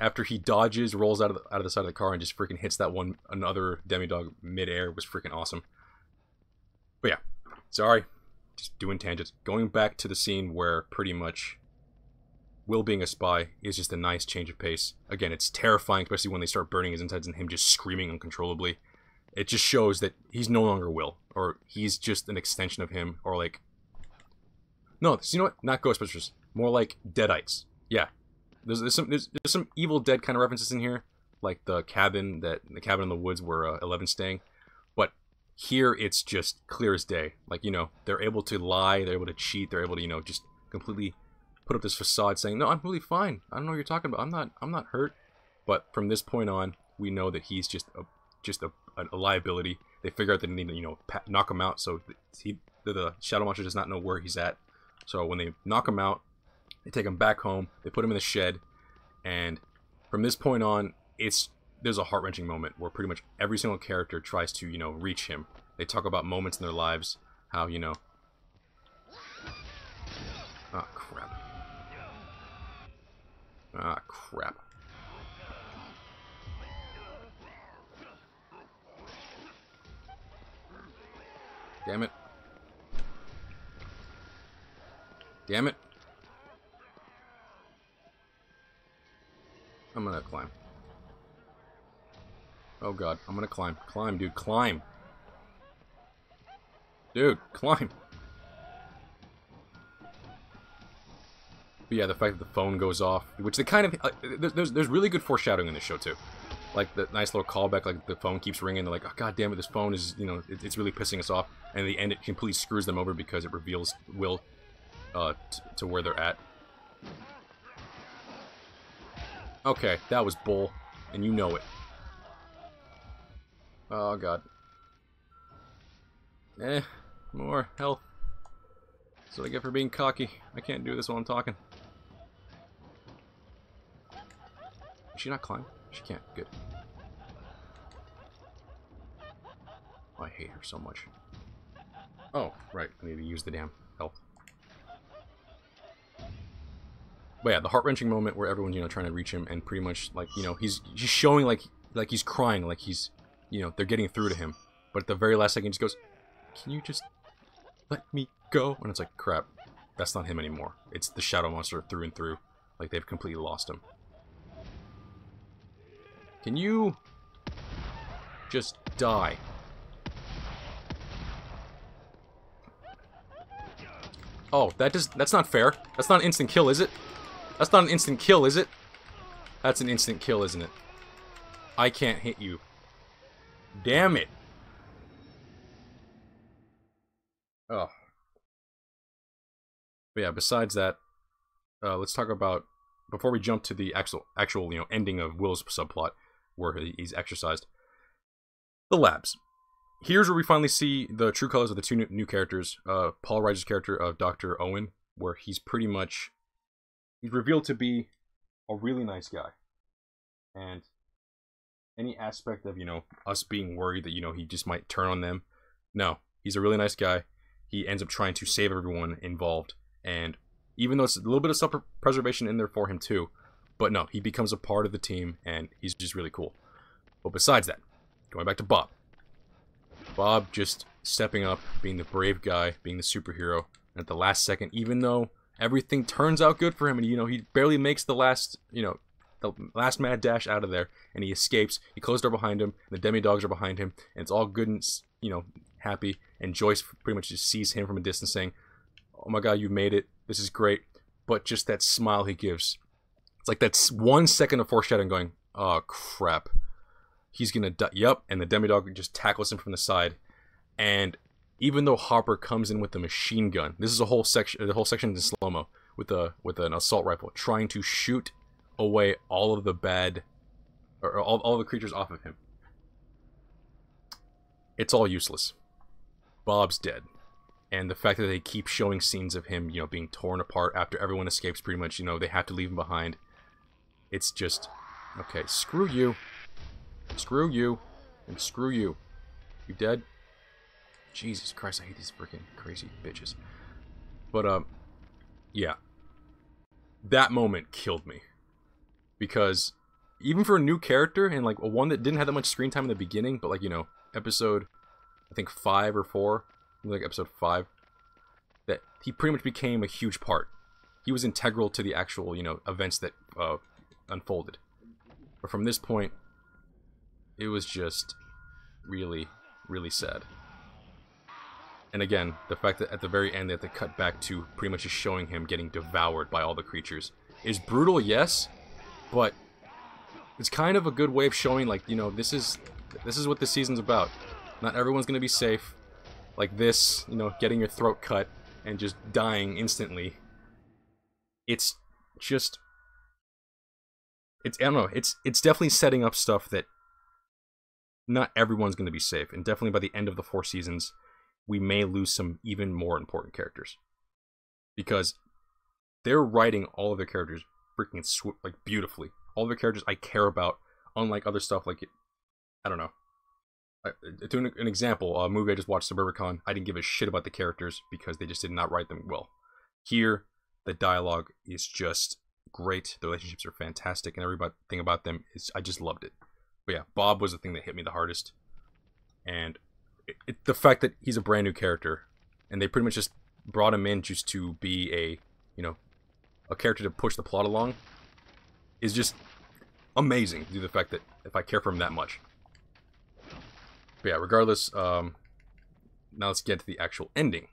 After he dodges, rolls out of the side of the car, and just freaking hits that another demi-dog mid-air was freaking awesome. But yeah, sorry, just doing tangents. Going back to the scene where pretty much Will being a spy is just a nice change of pace. Again, it's terrifying, especially when they start burning his insides and him just screaming uncontrollably. It just shows that he's no longer Will, or he's just an extension of him, or like... No, you know what? Not Ghostbusters. More like Deadites. Yeah. There's some Evil Dead kind of references in here, like the cabin in the woods where Eleven's staying, but here it's just clear as day. Like, they're able to lie, they're able to cheat, they're able to just completely put up this facade saying, no, I'm really fine. I don't know what you're talking about. I'm not hurt. But from this point on, we know that he's just a liability. They figure out that they need to knock him out, so the Shadow Monster does not know where he's at. So when they knock him out, they take him back home, they put him in the shed, and from this point on, there's a heart-wrenching moment where pretty much every single character tries to, reach him. They talk about moments in their lives, how, Oh, crap. Ah, crap. Damn it. Damn it. I'm gonna climb. Oh god, I'm gonna climb. Climb, dude, climb. Dude, climb. But yeah, the fact that the phone goes off, which they kind of... there's really good foreshadowing in this show, too. Like, the nice little callback, like, the phone keeps ringing, they're like, oh, god damn it, this phone is, it's really pissing us off. And at the end, it completely screws them over because it reveals Will to where they're at. Okay, that was bull, and you know it. Oh, god. More health. That's what I get for being cocky. I can't do this while I'm talking. Can she not climb? She can't. Good. Oh, I hate her so much. Oh, right. I need to use the damn health. But yeah, the heart-wrenching moment where everyone's, trying to reach him, and pretty much, like, he's showing, like he's crying, like he's, they're getting through to him. But at the very last second, he just goes, can you just let me go? And it's like, crap, that's not him anymore. It's the Shadow Monster through and through. Like, they've completely lost him. Can you just die? Oh, that's not fair. That's not an instant kill, is it? That's not an instant kill, is it? That's an instant kill, isn't it? I can't hit you. Damn it. Oh. But yeah, besides that, let's talk about, before we jump to the actual ending of Will's subplot, where he's exercised, the labs. Here's where we finally see the true colors of the two new characters. Paul Reiser's character of Dr. Owen, where he's revealed to be a really nice guy. And any aspect of, us being worried that, he just might turn on them. No, he's a really nice guy. He ends up trying to save everyone involved. And even though it's a little bit of self-preservation in there for him too, but no, he becomes a part of the team, and he's just really cool. But besides that, going back to Bob. Bob just stepping up, being the brave guy, being the superhero. And at the last second, even though everything turns out good for him, and he barely makes the last mad dash out of there, and he escapes. He closed the door behind him, and the demi-dogs are behind him, and it's all good and, happy. And Joyce pretty much just sees him from a distance saying, "Oh my god, you made it. This is great." But just that smile he gives. It's like that's 1 second of foreshadowing going, "Oh crap. He's gonna die." Yup, and the demi-dog just tackles him from the side. And even though Harper comes in with the machine gun, this is the whole section in slow-mo, with an assault rifle, trying to shoot away all of the bad, or all the creatures off of him. It's all useless. Bob's dead. And the fact that they keep showing scenes of him, being torn apart after everyone escapes pretty much, they have to leave him behind. It's just, okay, screw you. Screw you. And screw you. You dead? Jesus Christ, I hate these freaking crazy bitches. But, yeah. That moment killed me. Because even for a new character, and like one that didn't have that much screen time in the beginning, but like, episode, I think 5 or 4, like episode 5, that he pretty much became a huge part. He was integral to the actual, events that unfolded. But from this point, it was just really, really sad. And again, the fact that at the very end they have to cut back to pretty much just showing him getting devoured by all the creatures is brutal, yes, but it's kind of a good way of showing, like, this is what this season's about. Not everyone's gonna be safe. Like this, getting your throat cut and just dying instantly. It's just, I don't know, it's definitely setting up stuff that not everyone's gonna be safe, and definitely by the end of the 4 seasons, we may lose some even more important characters. Because they're writing all of their characters freaking beautifully. All of their characters I care about, unlike other stuff like, I don't know. To an example, a movie I just watched, Suburbicon, I didn't give a shit about the characters because they just did not write them well. Here, the dialogue is just great. The relationships are fantastic, and everything about them is, I just loved it. But yeah, Bob was the thing that hit me the hardest. And the fact that he's a brand new character, and they pretty much just brought him in just to be a character to push the plot along, is just amazing due to the fact that if I care for him that much. But yeah, regardless, now let's get to the actual ending.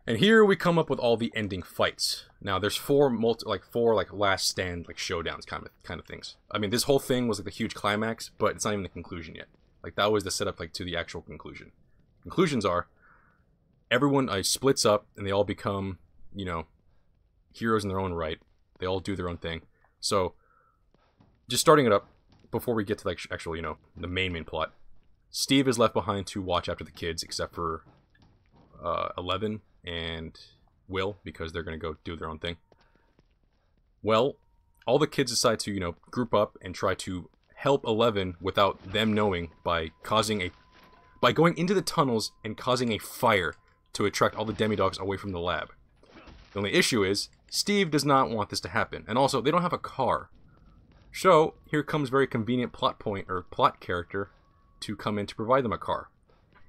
And here we come up with all the ending fights. Now there's four last stand showdowns kind of things. I mean, this whole thing was like the huge climax, but it's not even the conclusion yet. Like that was the setup to the actual conclusion. Conclusions are everyone splits up and they all become, heroes in their own right. They all do their own thing. So just starting it up before we get to actual, the main plot. Steve is left behind to watch after the kids, except for 11 and Will, because they're going to go do their own thing. Well, all the kids decide to, group up and try to help 11 without them knowing by going into the tunnels and causing a fire to attract all the demi-dogs away from the lab. The only issue is, Steve does not want this to happen, and also, they don't have a car. So, here comes very convenient plot character to come in to provide them a car.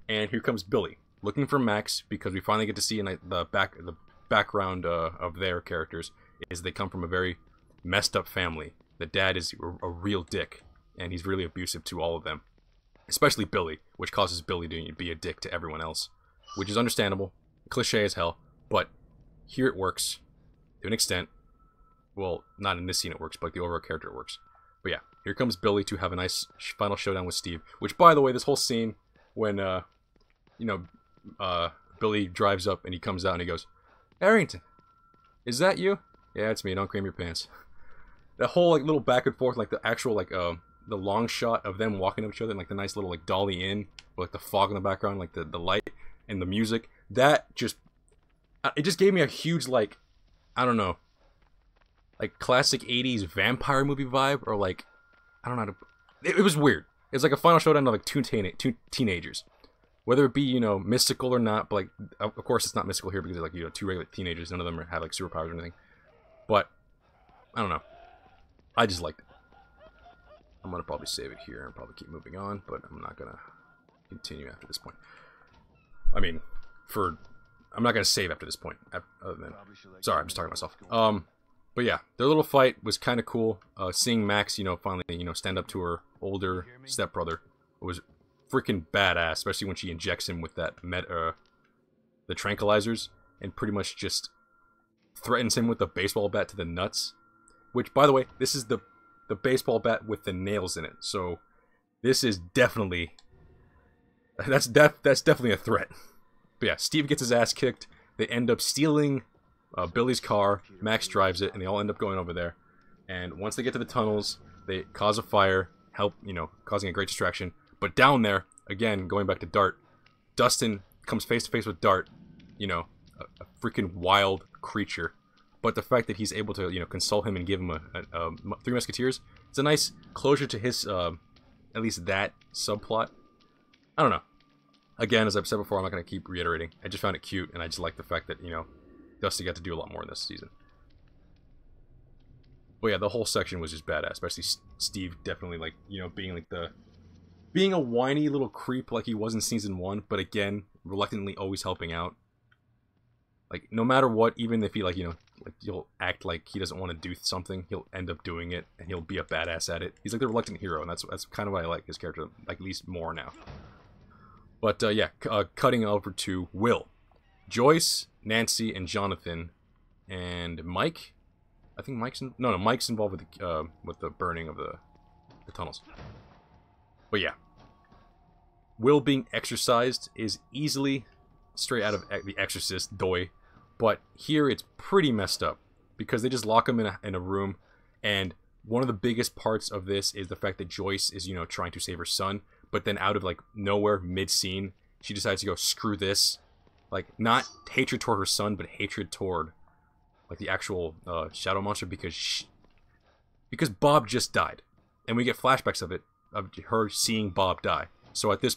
And here comes Billy, looking for Max, because we finally get to see in the background of their characters, is they come from a very messed up family. The dad is a real dick, and he's really abusive to all of them. Especially Billy, which causes Billy to be a dick to everyone else. Which is understandable, cliche as hell, but here it works, to an extent. Well, not in this scene it works, but the overall character it works. But yeah, here comes Billy to have a nice final showdown with Steve. Which, by the way, this whole scene, when, Billy drives up and he comes out and he goes, "Arrington, is that you?" "Yeah, it's me, don't cream your pants." That whole, little back and forth, the actual, the long shot of them walking up each other and, the nice little, dolly in, with, the fog in the background, the light and the music. That just, it just gave me a huge, I don't know. like classic 80s vampire movie vibe, or like, I don't know how to... It was weird. It's like a final showdown of like two teenagers. Whether it be, you know, mystical or not, but like, of course it's not mystical here because they're like, you know, two regular teenagers. None of them have like superpowers or anything. But, I don't know. I just liked it. I'm going to probably save it here and probably keep moving on, but I'm not going to continue after this point. I mean, I'm not going to save after this point. Other than, sorry, I'm just talking to myself. But yeah, their little fight was kind of cool. Seeing Max, you know, finally, you know, stand up to her older stepbrother was freaking badass, especially when she injects him with that the tranquilizers and pretty much just threatens him with a baseball bat to the nuts. Which, by the way, this is the baseball bat with the nails in it. So this is definitely that's definitely a threat. But yeah, Steve gets his ass kicked. They end up stealing Billy's car. Max drives it, and they all end up going over there. And once they get to the tunnels, they cause a fire, causing a great distraction. But down there, again, going back to Dart, Dustin comes face to face with Dart, you know, a freaking wild creature. But the fact that he's able to, you know, console him and give him a Three Musketeers, it's a nice closure to his, at least that subplot. I don't know. Again, as I've said before, I'm not going to keep reiterating. I just found it cute, and I just like the fact that, you know, Dusty got to do a lot more in this season. But yeah, the whole section was just badass, especially Steve definitely, like, you know, being a whiny little creep like he was in season 1, but again, reluctantly always helping out. Like, no matter what, even if he, like, you know, like, he'll act like he doesn't want to do something, he'll end up doing it, and he'll be a badass at it. He's like the reluctant hero, and that's kind of why I like his character, like, at least more now. But, yeah, cutting over to Will. Joyce, Nancy, and Jonathan, and Mike? I think Mike's Mike's involved with the burning of the tunnels. But yeah, Will being exorcised is easily straight out of The Exorcist, doy. But here it's pretty messed up because they just lock him in a room, and one of the biggest parts of this is the fact that Joyce is, you know, trying to save her son, but then out of like nowhere, mid-scene, she decides to go, screw this. Like, not hatred toward her son, but hatred toward like the actual shadow monster because Bob just died, and we get flashbacks of her seeing Bob die. So at this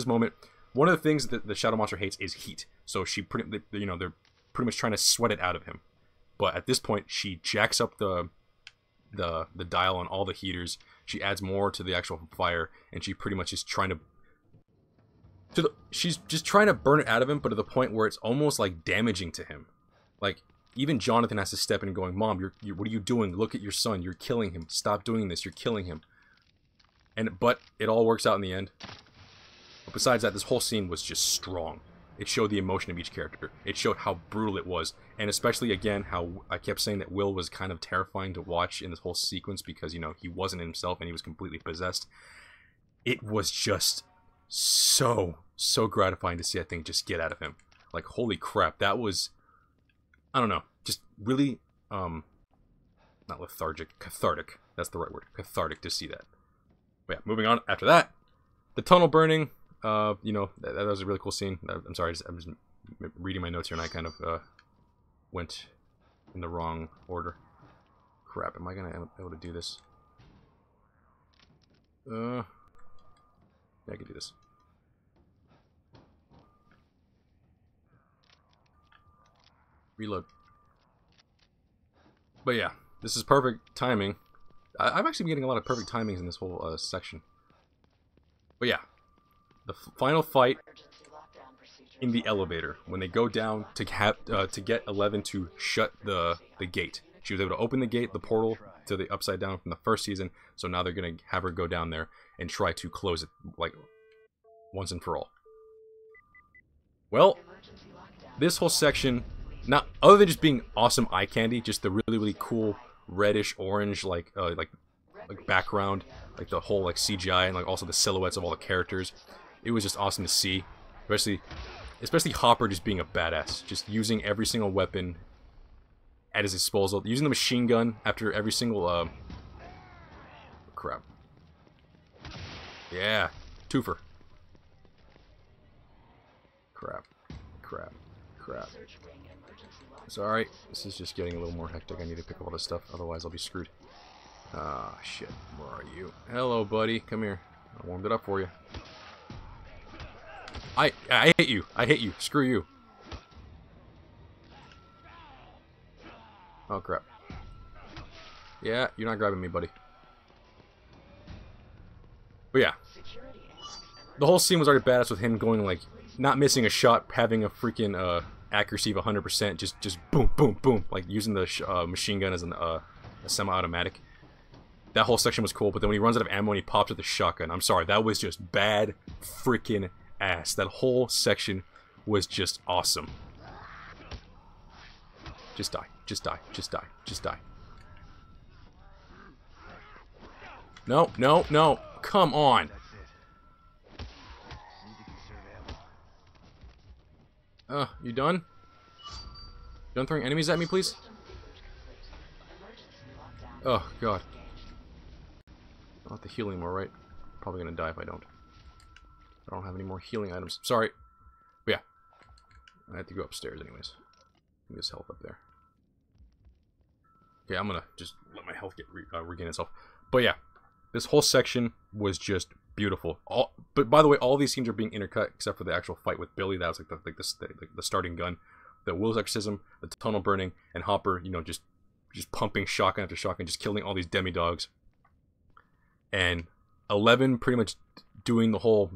moment, one of the things that the shadow monster hates is heat. So they're pretty much trying to sweat it out of him. But at this point, she jacks up the dial on all the heaters. She adds more to the actual fire, and she pretty much is trying she's just trying to burn it out of him, but to the point where it's almost like damaging to him. Like, even Jonathan has to step in and going, Mom, what are you doing? Look at your son. You're killing him. Stop doing this. You're killing him. But it all works out in the end. But besides that, this whole scene was just strong. It showed the emotion of each character. It showed how brutal it was. And especially, again, how I kept saying that Will was kind of terrifying to watch in this whole sequence because, you know, he wasn't himself and he was completely possessed. It was just so gratifying to see that thing just get out of him. Like, holy crap, that was, I don't know, just really, not lethargic, cathartic. That's the right word, cathartic to see that. But yeah, moving on, after that, the tunnel burning, you know, that was a really cool scene. I'm sorry, I'm just reading my notes here and I kind of went in the wrong order. Crap, am I going to be able to do this? Yeah, I can do this. Reload. But yeah, this is perfect timing. I'm actually getting a lot of perfect timings in this whole section. But yeah, the final fight in the elevator when they go down to get 11 to shut the gate. She was able to open the gate, the portal to the Upside Down from the first season. So now they're gonna have her go down there and try to close it like once and for all. Well, this whole section, not other than just being awesome eye candy, just the really cool reddish orange like background, like the whole like CGI and like also the silhouettes of all the characters. It was just awesome to see, especially Hopper just being a badass, just using every single weapon at his disposal, using the machine gun after every single crap. Yeah, twofer. Crap. Crap. Sorry, this is just getting a little more hectic. I need to pick up all this stuff, otherwise I'll be screwed. Ah, shit. Where are you? Hello, buddy. Come here. I warmed it up for you. I hate you. I hate you. Screw you. Oh, crap. Yeah, you're not grabbing me, buddy. But yeah. The whole scene was already badass with him going, like, not missing a shot, having a freaking accuracy of 100%, just boom, boom, boom, like using the machine gun as a semi-automatic. That whole section was cool, but then when he runs out of ammo and he pops with the shotgun, I'm sorry, that was just bad freaking ass. That whole section was just awesome. Just die, just die, just die, just die. No, no, no, come on. You done? Done throwing enemies at me, please? Oh, God. I don't have to heal anymore, right? Probably gonna die if I don't. I don't have any more healing items. Sorry. But yeah. I have to go upstairs anyways. Give me this health up there. Okay, I'm gonna just let my health get regain itself. But yeah. This whole section was just beautiful. But by the way, all these scenes are being intercut except for the actual fight with Billy. That was like the starting gun. The Will's exorcism, the tunnel burning, and Hopper, you know, just pumping shotgun after shotgun, just killing all these demi-dogs. And 11 pretty much doing the whole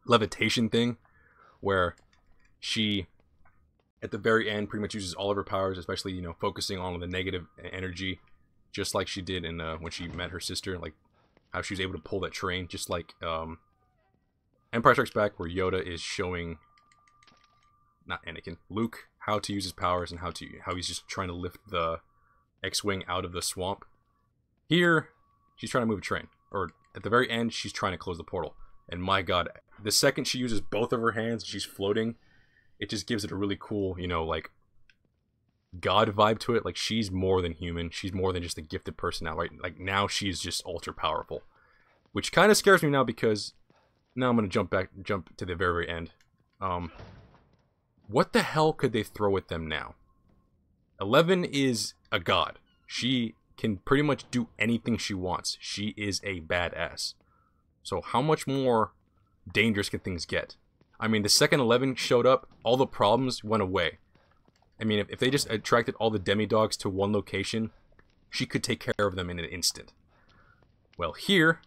levitation thing, where she, at the very end, pretty much uses all of her powers, especially, you know, focusing on the negative energy, just like she did in when she met her sister, like how she was able to pull that train, just like Empire Strikes Back, where Yoda is showing, not Anakin, Luke, how to use his powers and how he's just trying to lift the X-Wing out of the swamp. Here, she's trying to move a train. Or, at the very end, she's trying to close the portal. And my god, the second she uses both of her hands and she's floating, it just gives it a really cool, you know, like, god vibe to it. Like, she's more than human. She's more than just a gifted person now, right? Like, now she's just ultra powerful. Which kind of scares me now because now I'm going to jump to the very, very end. What the hell could they throw at them now? 11 is a god. She can pretty much do anything she wants. She is a badass. So how much more dangerous can things get? I mean, the second 11 showed up, all the problems went away. I mean, if they just attracted all the demi-dogs to one location, she could take care of them in an instant. Well, here,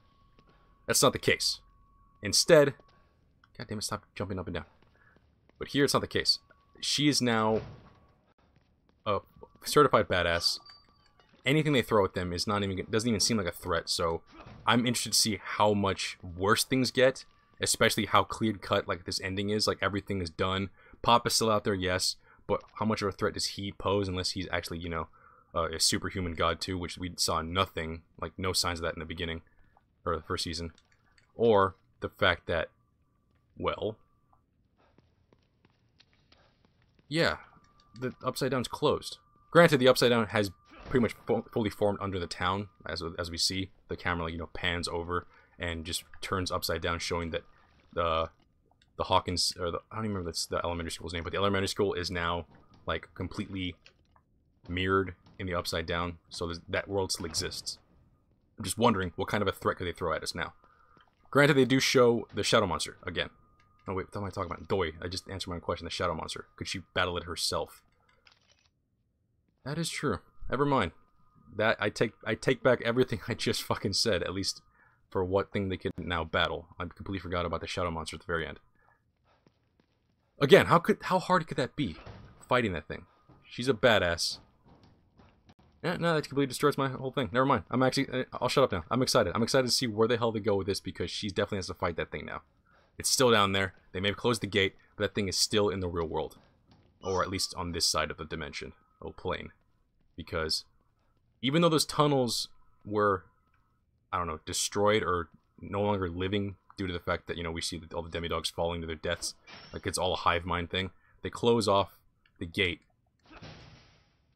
that's not the case. Instead, god damn it, stop jumping up and down. But here, it's not the case. She is now a certified badass. Anything they throw at them is doesn't even seem like a threat. So I'm interested to see how much worse things get, especially how clear-cut like this ending is. Like everything is done. Pop is still out there, yes, but how much of a threat does he pose? Unless he's actually, you know, a superhuman god too, which we saw nothing, like no signs of that in the beginning or the first season, or the fact that, well, yeah, the Upside Down's closed. Granted, the Upside Down has pretty much fully formed under the town, as we see. The camera, like, you know, pans over and just turns upside down, showing that the Hawkins, or I don't even remember the elementary school's name, but the elementary school is now, like, completely mirrored in the Upside Down, so that world still exists. I'm just wondering, what kind of a threat could they throw at us now? Granted, they do show the Shadow Monster again. Oh wait, what am I talking about? Doi. I just answered my own question. The Shadow Monster. Could she battle it herself? That is true. Never mind. That I take back everything I just fucking said. At least for what thing they could now battle. I completely forgot about the Shadow Monster at the very end. Again, how hard could that be? Fighting that thing. She's a badass. Yeah, no, that completely destroys my whole thing. Never mind. I'll shut up now. I'm excited. I'm excited to see where the hell they go with this, because she definitely has to fight that thing now. It's still down there. They may have closed the gate, but that thing is still in the real world. Or at least on this side of the dimension. Or plane. Because even though those tunnels were, I don't know, destroyed or no longer living due to the fact that, you know, we see all the demi-dogs falling to their deaths, like it's all a hive mind thing, they close off the gate.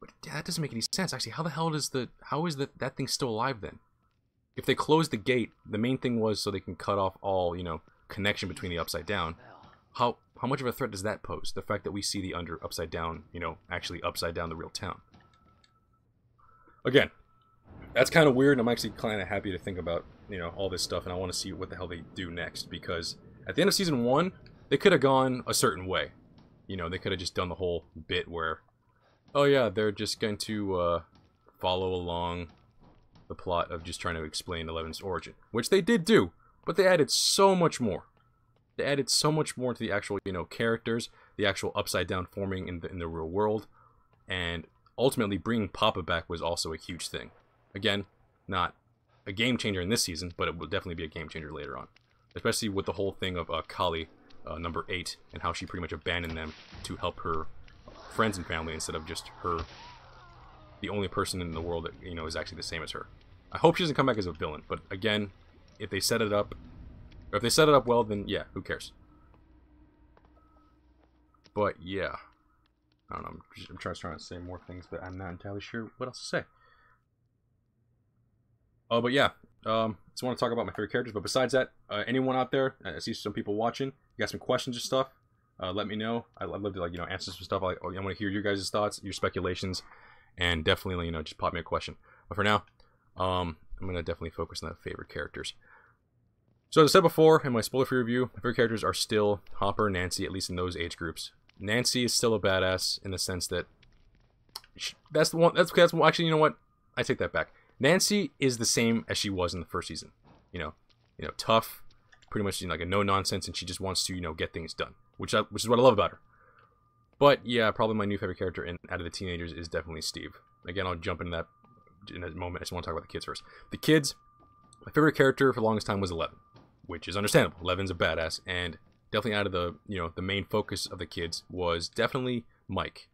But that doesn't make any sense. Actually, how the hell is that thing still alive then? If they close the gate, the main thing was so they can cut off all, you know, connection between the Upside Down. how much of a threat does that pose? The fact that we see the upside down, you know, actually upside down the real town. Again, that's kind of weird, and I'm actually kind of happy to think about, you know, all this stuff, and I want to see what the hell they do next, because at the end of Season 1, they could have gone a certain way. You know, they could have just done the whole bit where, oh yeah, they're just going to follow along the plot of just trying to explain Eleven's origin, which they did do, but they added so much more. They added so much more to the actual, you know, characters, the actual upside down forming in the real world, and ultimately bringing Papa back was also a huge thing. Again, not a game changer in this season, but it will definitely be a game changer later on, especially with the whole thing of Kali, number 8, and how she pretty much abandoned them to help her friends and family instead of just her, the only person in the world that, you know, is actually the same as her. I hope she doesn't come back as a villain, but again, if they set it up, or if they set it up well, then yeah, who cares? But yeah, I don't know. I'm trying to say more things, but I'm not entirely sure what else to say. Oh, but yeah, just want to talk about my favorite characters. But besides that, anyone out there, I see some people watching. You got some questions or stuff? Let me know. I'd love to, like, you know, answer some stuff. I want to hear your guys' thoughts, your speculations, and definitely, you know, just pop me a question. But for now, I'm gonna definitely focus on the favorite characters. So as I said before in my spoiler-free review, my favorite characters are still Hopper and Nancy, at least in those age groups. Nancy is still a badass in the sense that that's the one. That's actually, you know what? I take that back. Nancy is the same as she was in the first season. You know, tough, pretty much, you know, like a no-nonsense, and she just wants to, you know, get things done, which is what I love about her. But yeah, probably my new favorite character out of the teenagers is definitely Steve. Again, I'll jump into that in a moment. I just want to talk about the kids first. The kids, my favorite character for the longest time was 11, which is understandable. 11's a badass, and definitely out of the, you know, the main focus of the kids was definitely Mike.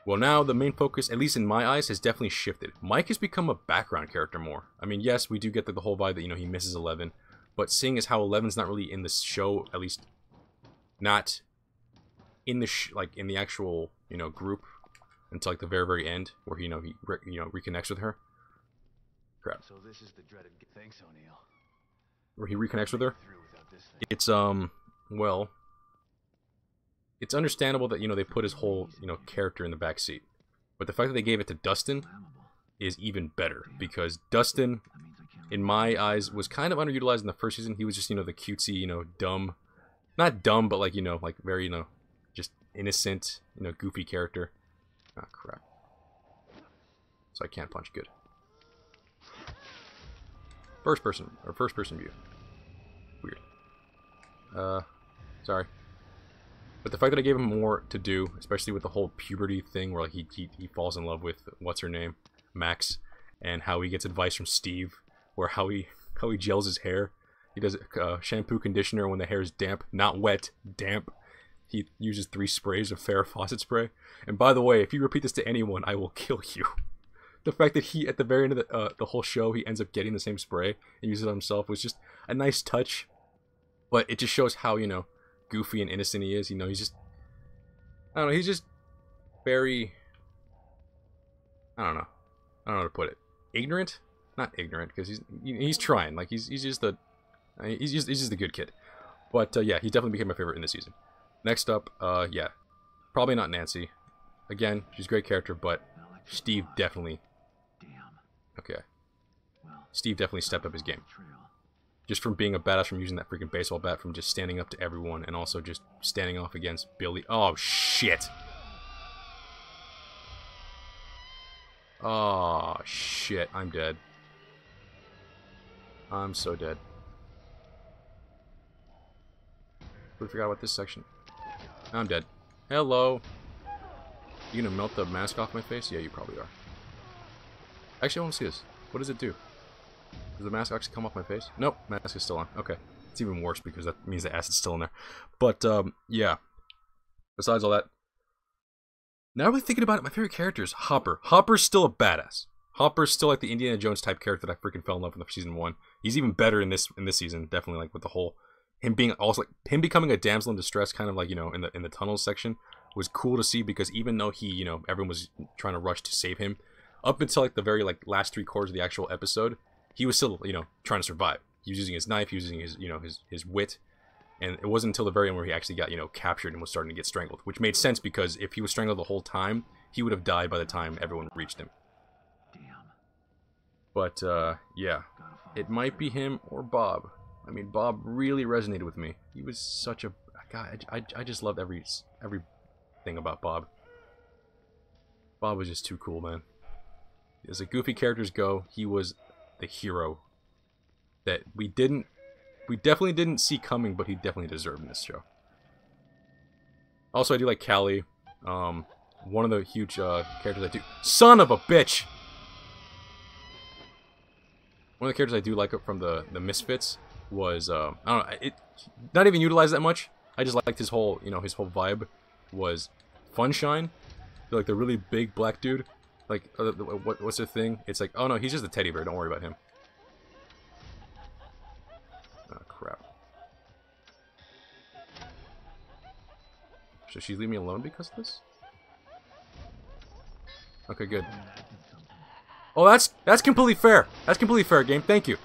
Well, now the main focus, at least in my eyes, has definitely shifted. Mike has become a background character more. I mean, yes, we do get the whole vibe that, you know, he misses 11, but seeing as how 11's not really in the show, at least not in the like in the actual, you know, group until like the very end, where he reconnects with her. Crap. So this is the dreaded. Thanks, O'Neill. Where he reconnects with her. It's well, it's understandable that, you know, they put his whole, you know, character in the back seat, but the fact that they gave it to Dustin is even better, because Dustin, in my eyes, was kind of underutilized in the first season. He was just, you know, the cutesy, you know, dumb, not dumb, but like, you know, like very, you know, just innocent, you know, goofy character. Ah, crap. So I can't punch good. First person view. Weird. Sorry. But the fact that I gave him more to do, especially with the whole puberty thing, where like he falls in love with what's her name, Max, and how he gets advice from Steve, or how he gels his hair. He does shampoo, conditioner when the hair is damp, not wet, damp. He uses 3 sprays of Farrah Fawcett spray. And by the way, if you repeat this to anyone, I will kill you. The fact that he, at the very end of the whole show, he ends up getting the same spray and uses it on himself was just a nice touch. But it just shows how, you know, goofy and innocent he is. You know, he's just, I don't know, he's just very, I don't know how to put it. Ignorant? Not ignorant, because he's trying. Like, he's just a good kid. But yeah, he definitely became my favorite in this season. Next up, yeah, probably not Nancy. Again, she's a great character, but Steve definitely. Okay. Steve definitely stepped up his game. Just from being a badass, from using that freaking baseball bat, from just standing up to everyone, and also just standing off against Billy. Oh, shit. Oh, shit. I'm dead. I'm so dead. We forgot about this section. I'm dead. Hello. You gonna melt the mask off my face? Yeah, you probably are. Actually, I want to see this. What does it do? Does the mask actually come off my face? Nope, mask is still on. Okay. It's even worse because that means the acid's still in there. But, yeah. Besides all that, now really thinking about it, my favorite character is Hopper. Hopper's still a badass. Hopper's still like the Indiana Jones type character that I freaking fell in love with in season 1. He's even better in this season, definitely, like with the whole him being also like him becoming a damsel in distress, kind of like, you know, in the tunnels section, was cool to see, because even though he, you know, everyone was trying to rush to save him, up until like the very like last 3/4 of the actual episode, he was still, you know, trying to survive. He was using his knife, he was using his, you know, his wit, And it wasn't until the very end where he actually got, you know, captured and was starting to get strangled. Which made sense because if he was strangled the whole time, he would have died by the time everyone reached him. But, yeah. It might be him or Bob. I mean, Bob really resonated with me. He was such a... God, I just loved everything about Bob. Bob was just too cool, man. As the goofy characters go, he was the hero that we definitely didn't see coming, but he definitely deserved in this show. Also, I do like Callie. One of the huge characters I do... Son of a bitch! One of the characters I do like from the Misfits was... I don't know, it not even utilized that much. I just liked his whole, you know, his whole vibe was Funshine. Like the really big black dude. Like, what's the thing? It's like, oh no, he's just a teddy bear. Don't worry about him. Oh, crap. Should she leave me alone because of this? Okay, good. Oh, that's completely fair. That's completely fair, game. Thank you.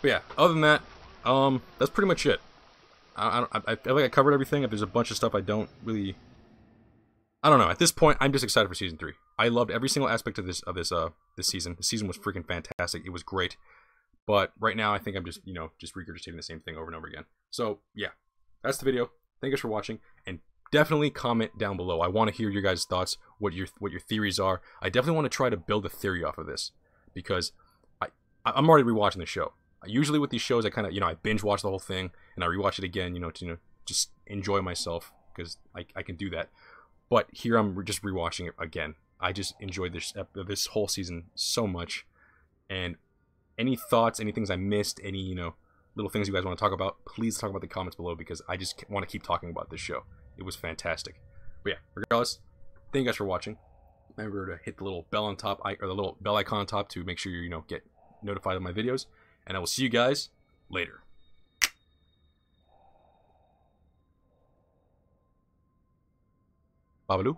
But yeah, other than that, that's pretty much it. I feel like I covered everything. If there's a bunch of stuff I don't really... I don't know. At this point, I'm just excited for season 3. I loved every single aspect of this season. The season was freaking fantastic. It was great. But right now, I think I'm just, you know, just regurgitating the same thing over and over again. So, yeah. That's the video. Thank you guys for watching. And definitely comment down below. I want to hear your guys' thoughts, what your theories are. I definitely want to try to build a theory off of this. Because I'm already rewatching the show. Usually with these shows, I kind of, you know, I binge watch the whole thing. And I rewatch it again, you know, to just enjoy myself. Because I can do that. But here I'm just rewatching it again. I just enjoyed this whole season so much. And any thoughts, any things I missed, any, you know, little things you guys want to talk about, please talk about in the comments below because I just want to keep talking about this show. It was fantastic. But yeah, regardless, thank you guys for watching. Remember to hit the little bell on top, or the little bell icon on top to make sure you know, get notified of my videos. And I will see you guys later. Babaloo.